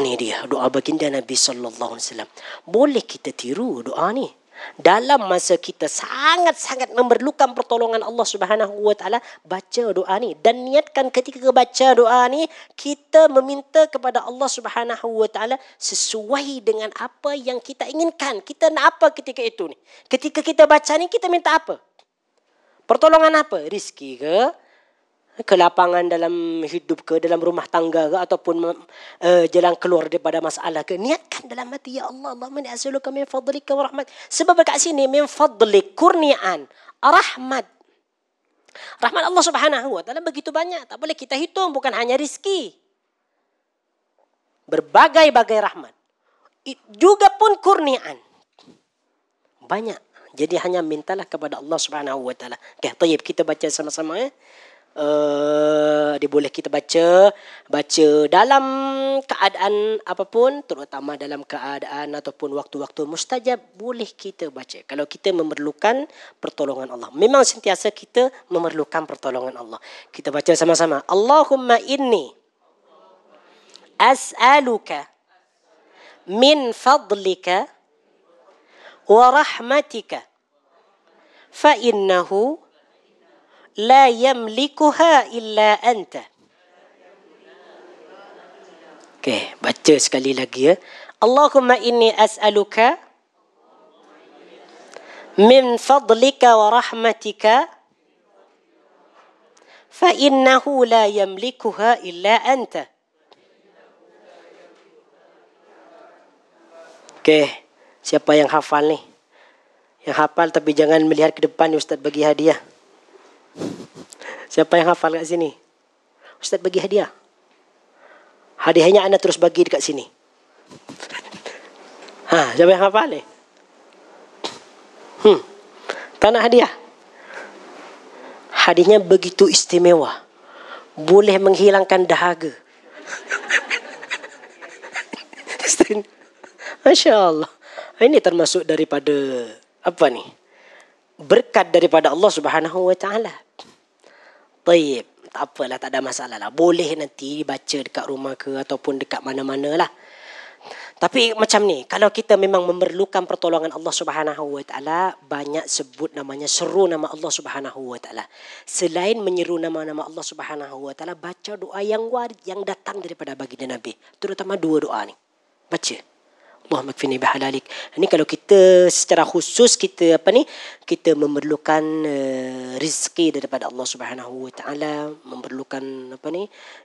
Ni dia doa baginda Nabi sallallahu alaihi wasallam. Boleh kita tiru doa ni dalam masa kita sangat-sangat memerlukan pertolongan Allah Subhanahu wa taala. Baca doa ni dan niatkan ketika baca doa ni kita meminta kepada Allah Subhanahu wa taala sesuai dengan apa yang kita inginkan. Kita nak apa ketika itu ni? Ketika kita baca ni kita minta apa? Pertolongan apa? Rizki ke? Kelapangan dalam hidup ke, dalam rumah tangga ke, ataupun jalan keluar daripada masalah ke. Niatkan dalam hati, ya Allah, Allahumma inni as'aluka min fadlika wa rahmat. Sebab kat sini min fadlik, kurnian, rahmat. Rahmat Allah Subhanahu wa taala begitu banyak, tak boleh kita hitung, bukan hanya rizki. Berbagai-bagai rahmat. Juga pun kurnian. Banyak. Jadi hanya mintalah kepada Allah Subhanahu wa taala. Okay, tayyib, kita baca sama-sama ya. Dia boleh kita baca dalam keadaan apapun, terutama dalam keadaan ataupun waktu-waktu mustajab, boleh kita baca kalau kita memerlukan pertolongan Allah. Memang sentiasa kita memerlukan pertolongan Allah. Kita baca sama-sama. Allahumma inni as'aluka min fadlika wa rahmatika fa innahu la yamlikuha illa anta. Okey, baca sekali lagi ya. Allahumma inni as'aluka min fadlika wa rahmatika fa innahu la yamlikuha illa anta. Okey, siapa yang hafal ni? Yang hafal tapi jangan melihat ke depan, Ustaz bagi hadiah. Siapa yang hafal kat sini? Ustaz bagi hadiah. Hadiahnya anda terus bagi dekat sini. Siapa yang hafal ni? Tak nak hadiah? Hadiahnya begitu istimewa. Boleh menghilangkan dahaga. Masya Allah. Ini termasuk daripada apa ni? Berkat daripada Allah Subhanahu wa taala. Baik, tak apalah, tak ada masalah lah. Boleh nanti baca dekat rumah ke ataupun dekat mana-mana lah. Tapi macam ni, kalau kita memang memerlukan pertolongan Allah Subhanahu wa taala, banyak sebut namanya, seru nama Allah Subhanahu wa taala. Selain menyeru nama-nama Allah Subhanahu wa taala, baca doa yang warid yang datang daripada baginda Nabi. Terutama 2 doa ni. Baca. Allahumma kfini bihalalik. Ini kalau kita secara khusus kita kita memerlukan rezeki daripada Allah Subhanahu wa taala, memerlukan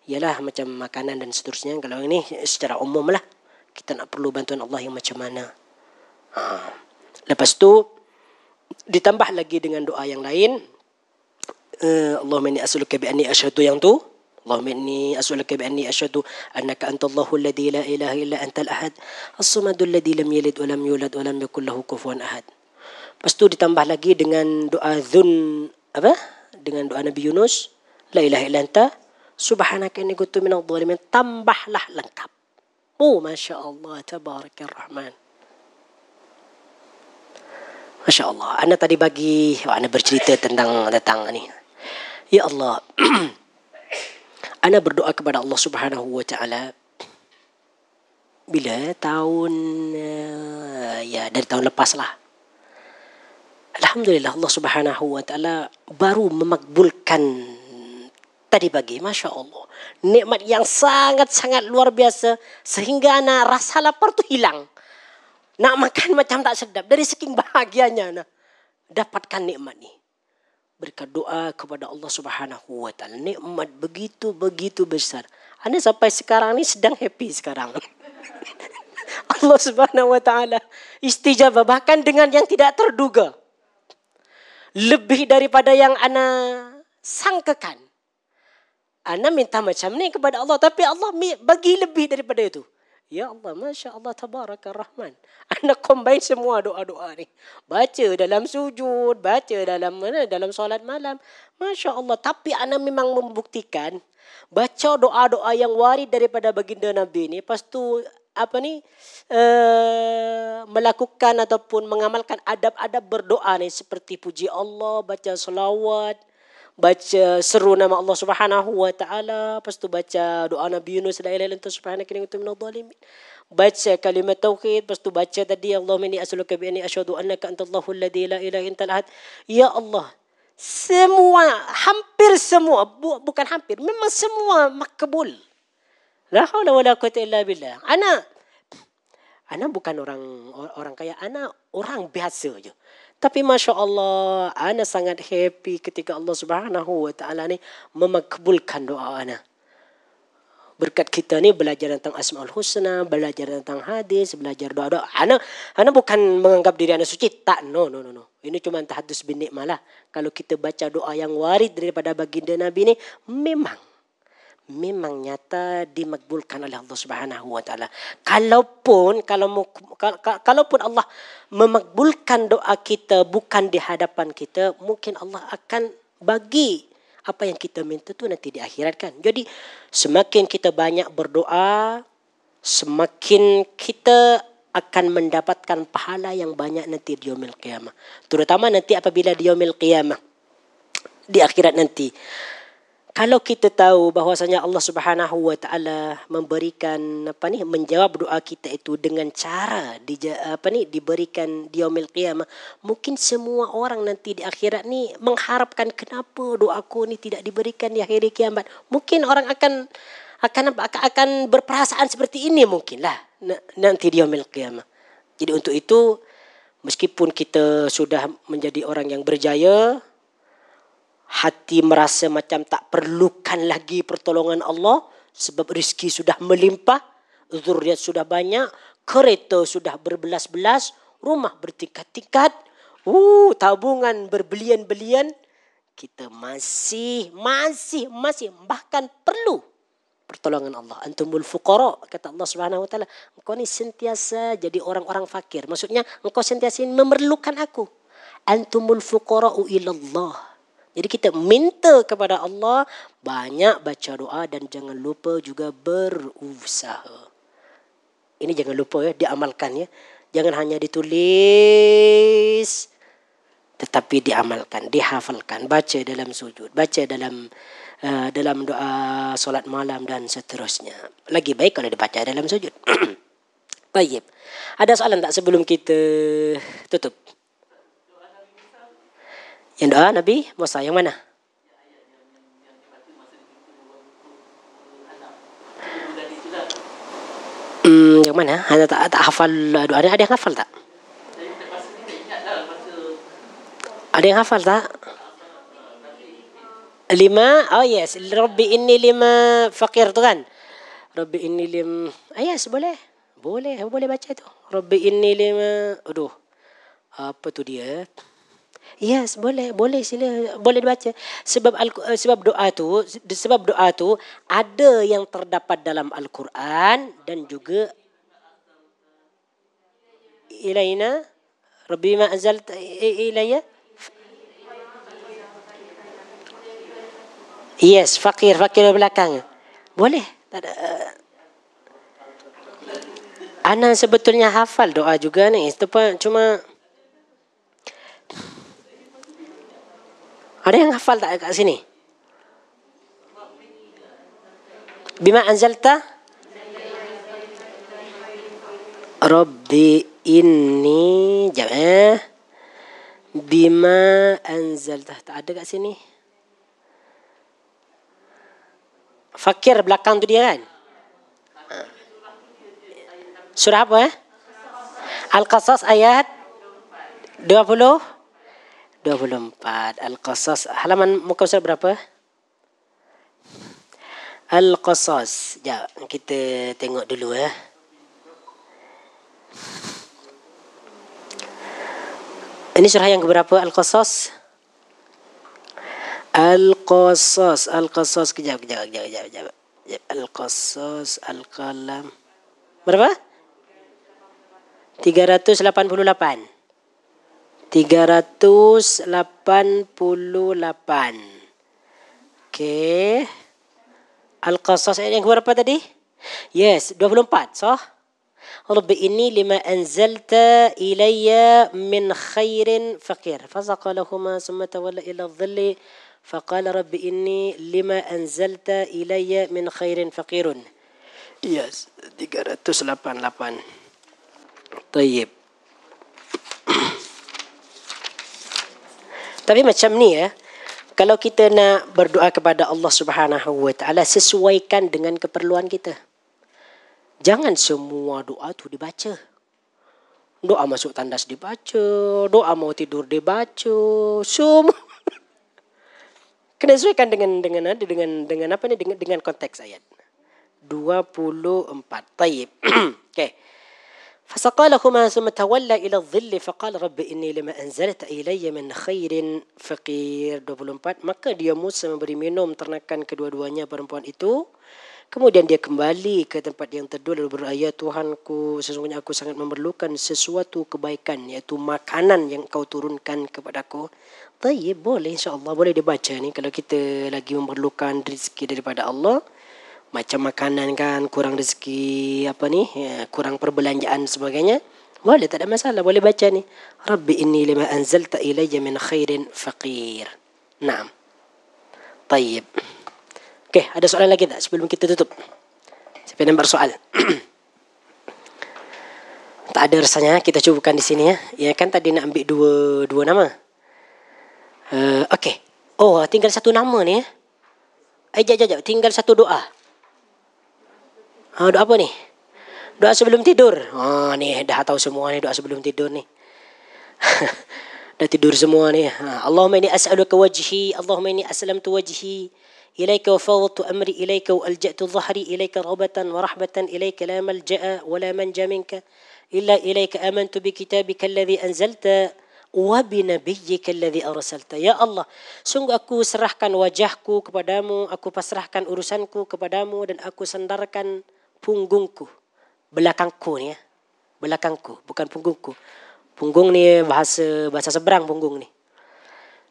ialah macam makanan dan seterusnya. Kalau ini secara umum lah, kita nak perlu bantuan Allah yang macam mana. Lepas tu ditambah lagi dengan doa yang lain. Allahumma inni as'aluka bi anni asyhadu, yang tu Allahumma inni as'aluka bi anni asyhadu annaka antallahu alladhi la ilaha illa antal ahad as-samadul ladzi lam yalid wa lam yulad wa lam yakul lahu kufuwan ahad. Lepas tu ditambah lagi dengan doa dengan doa Nabi Yunus, la ilaha illa anta subhanaka inni kuntu minadh dhalimin. Tambahlah lengkap. Masya Allah, tabarakar rahman. Masya Allah. Ana tadi ana bercerita tentang ni. Ya Allah, ana berdoa kepada Allah Subhanahu wa taala bila dari tahun lepas lah. Alhamdulillah, Allah Subhanahu wa taala baru memakbulkan tadi pagi. Masya Allah, nikmat yang sangat-sangat luar biasa sehingga ana rasa lapar tu hilang. Nak makan macam tak sedap dari saking bahagianya ana dapatkan nikmat ni. Berkat doa kepada Allah Subhanahu wa taala, nikmat begitu besar. Anda sampai sekarang ni sedang happy sekarang. Allah Subhanahu wa taala istijabah bahkan dengan yang tidak terduga. Lebih daripada yang ana sangkakan. Ana minta macam ni kepada Allah, tapi Allah bagi lebih daripada itu. Ya Allah, Masya Allah, tabarakar rahman. Anda combine semua doa-doa ni. Baca dalam sujud, baca dalam solat malam. Masya Allah. Tapi anda memang membuktikan, baca doa-doa yang warid daripada baginda Nabi ni, lepas tu melakukan ataupun mengamalkan adab-adab berdoa ni, seperti puji Allah, baca selawat, baca seru nama Allah Subhanahu wa taala, lepas tu baca doa Nabi Yunus, la ilaha illa anta subhanaka inni kuntu minadh dhalimin, baca kalimat tauhid, lepas tu baca tadi Allahumma inni as'aluka bi anni asyhadu annaka antallahu alladzi la ilaha illa ahad. Ya Allah, semua, hampir semua, bukan hampir, memang semua makbul. La haula wala quwwata illa billah. Ana bukan orang kaya, ana orang biasa je. Tapi Masya Allah, ana sangat happy ketika Allah Subhanahu wa taala ni memakbulkan doa ana. Berkat kita ni belajar tentang Asmaul Husna, belajar tentang hadis, belajar doa-doa. Ana bukan menganggap diri ana suci, tak, no. Ini cuma tahadus bin nikmah lah. Kalau kita baca doa yang warid daripada baginda Nabi ni, memang nyata dimakbulkan oleh Allah Subhanahu wa taala. Kalaupun Allah memakbulkan doa kita bukan di hadapan kita, mungkin Allah akan bagi apa yang kita minta tu nanti di akhirat kan. Jadi semakin kita banyak berdoa, semakin kita akan mendapatkan pahala yang banyak nanti di yaumil qiyamah. Terutama nanti apabila di yaumil qiyamah, di akhirat nanti. Kalau kita tahu bahwasanya Allah Subhanahu wa taala memberikan menjawab doa kita itu dengan cara diberikan di yaumil qiyamah, mungkin semua orang nanti di akhirat ni mengharapkan kenapa doaku ni tidak diberikan di akhir kiamat. Mungkin orang akan berperasaan seperti ini mungkinlah. nanti di yaumil qiyamah. Jadi untuk itu, meskipun kita sudah menjadi orang yang berjaya, hati merasa macam tak perlukan lagi pertolongan Allah sebab rezeki sudah melimpah, zuriat sudah banyak, kereta sudah berbelas-belas, rumah bertingkat-tingkat, tabungan berbelian-belian, kita masih bahkan perlu pertolongan Allah. Antumul fuqara, kata Allah Subhanahu wa taala. Engkau ni sentiasa jadi orang-orang fakir. Maksudnya engkau sentiasa memerlukan aku. Antumul fuqara'u ilallah. Jadi kita minta kepada Allah, banyak baca doa dan jangan lupa juga berusaha. Ini jangan lupa ya, diamalkan ya. Jangan hanya ditulis, tetapi diamalkan, dihafalkan, baca dalam sujud, baca dalam doa solat malam dan seterusnya. Lagi baik kalau dibaca dalam sujud. Baik. Ada soalan tak sebelum kita tutup? Yang doa Nabi Musa yang mana? Yang mana? Anda tak hafal doa. Ada yang hafal tak? Ada yang hafal tak? 5, oh yes, Rabbi inni lima fakir tu kan. Rabbi inni yes, boleh baca tu. Rabbi inni lima, apa tu dia? Yes, boleh sila, boleh dibaca. Sebab doa tu ada yang terdapat dalam Al-Quran dan juga ilaina Rabbi ma anzalta ilayya. Yes, fakir belakang. Boleh. Tak ada. Ana sebetulnya hafal doa juga ni. Cuma ada yang hafal tak kat sini? Bima anzalta Rabbi inni Bima anzalta. Tak ada kat sini. Fakir belakang tu dia kan? Surah apa? Al-Qasas ayat 24. Al-Qasas. Halaman muka surat berapa? Al-Qasas. Sekejap. Kita tengok dulu ya. Ini surah yang keberapa? Al-Qasas. Al-Qasas. Kejap. Al-Qasas. Al-Qalam. Berapa? 388. Okey. Al-Qasas ayat yang berapa tadi? Yes, 24. So, Rabbi inni lima anzalta ilayya min khairin faqir. Fasaqa lahuma summa tawalla ila dhilli. Faqala Rabbi inni lima anzalta ilayya min khairin faqirun. Yes, 388. Tayyib. Tapi macam ni ya, kalau kita nak berdoa kepada Allah Subhanahu wa taala, sesuaikan dengan keperluan kita. Jangan semua doa tu dibaca. Doa masuk tandas dibaca, doa mau tidur dibaca, semua. Kena sesuaikan dengan apa ni, dengan konteks ayat. 24. Tayyib. Okey. Fasaqalahuma thumma tawalla ila adh-dhilli faqala rabbi inni lima anzalta ilayya min khairin faqir. 24. Maka dia Musa memberi minum ternakan kedua-duanya perempuan itu. Kemudian dia kembali ke tempat yang teduh lalu berdoa, ya Tuhanku, sesungguhnya aku sangat memerlukan sesuatu kebaikan, iaitu makanan yang kau turunkan kepadaku. Tayyib, boleh insya-Allah, boleh dibaca ni kalau kita lagi memerlukan rezeki daripada Allah. Macam makanan kan, kurang rezeki, kurang perbelanjaan sebagainya. Boleh, tak ada masalah, boleh baca ni. Rabbi inni lima anzalta ilayya min khairin faqir. Naam. Tayyib. Okey, ada soalan lagi tak sebelum kita tutup? Siapa yang bersoal? Tak ada rasanya, kita cubakan di sini ya. Ya kan tadi nak ambil dua nama. Okey. Oh, tinggal satu nama ni ya. Jap. Tinggal satu doa. Doa apa ni? Doa sebelum tidur. Nih dah tahu semua nih doa sebelum tidur nih. Dah tidur semua nih. Allahumma inni as'aluka wajhi, Allahumma inni aslamtu wajhi إليك وفوضت أمري إليك وألجأت ظهري إليك رغبة ورحبة إليك لا ملجأ ولا منجا منك إلا إليك آمنت بكتابك الذي أنزلت وبنبيك الذي أرسلت. Ya Allah, sungguh aku serahkan wajahku kepadamu, aku pasrahkan urusanku kepadamu dan aku sandarkan punggungku, belakangku nih ya, belakangku bukan punggungku. Punggung nih bahasa seberang punggung nih.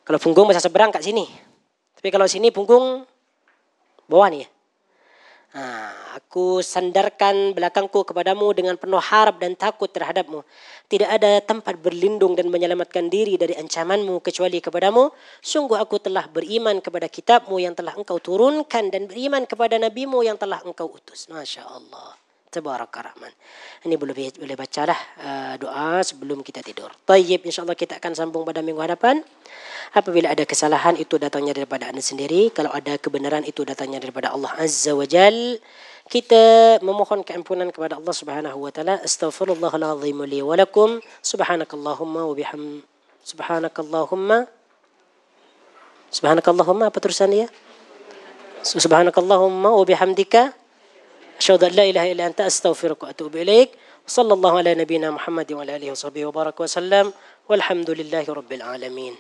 Kalau punggung bahasa seberang kat sini. Tapi kalau sini punggung bawah nih ya. Aku sandarkan belakangku kepadamu dengan penuh harap dan takut terhadapmu. Tidak ada tempat berlindung dan menyelamatkan diri dari ancamanmu kecuali kepadamu. Sungguh aku telah beriman kepada kitabmu yang telah engkau turunkan dan beriman kepada nabimu yang telah engkau utus. Masya Allah. Tabaraka Rahman. Ini boleh bacalah doa sebelum kita tidur. Tayyib, insyaAllah kita akan sambung pada minggu hadapan. Apabila ada kesalahan itu datangnya daripada anda sendiri. Kalau ada kebenaran itu datangnya daripada Allah Azza wa Jal. Kita memohon keampunan kepada Allah Subhanahu wa taala. Astaghfirullahalazim li wa lakum. Subhanakallahumma wa biham Subhanakallahumma apa terusan dia? Subhanakallahumma wa bihamdika asyhadu an la ilaha illa anta astaghfiruka wa atubu ilaik. Sallallahu ala nabiyyina Muhammad wa ala alihi wa sahbihi wa baraka wa sallam. Walhamdulillahi rabbil alamin.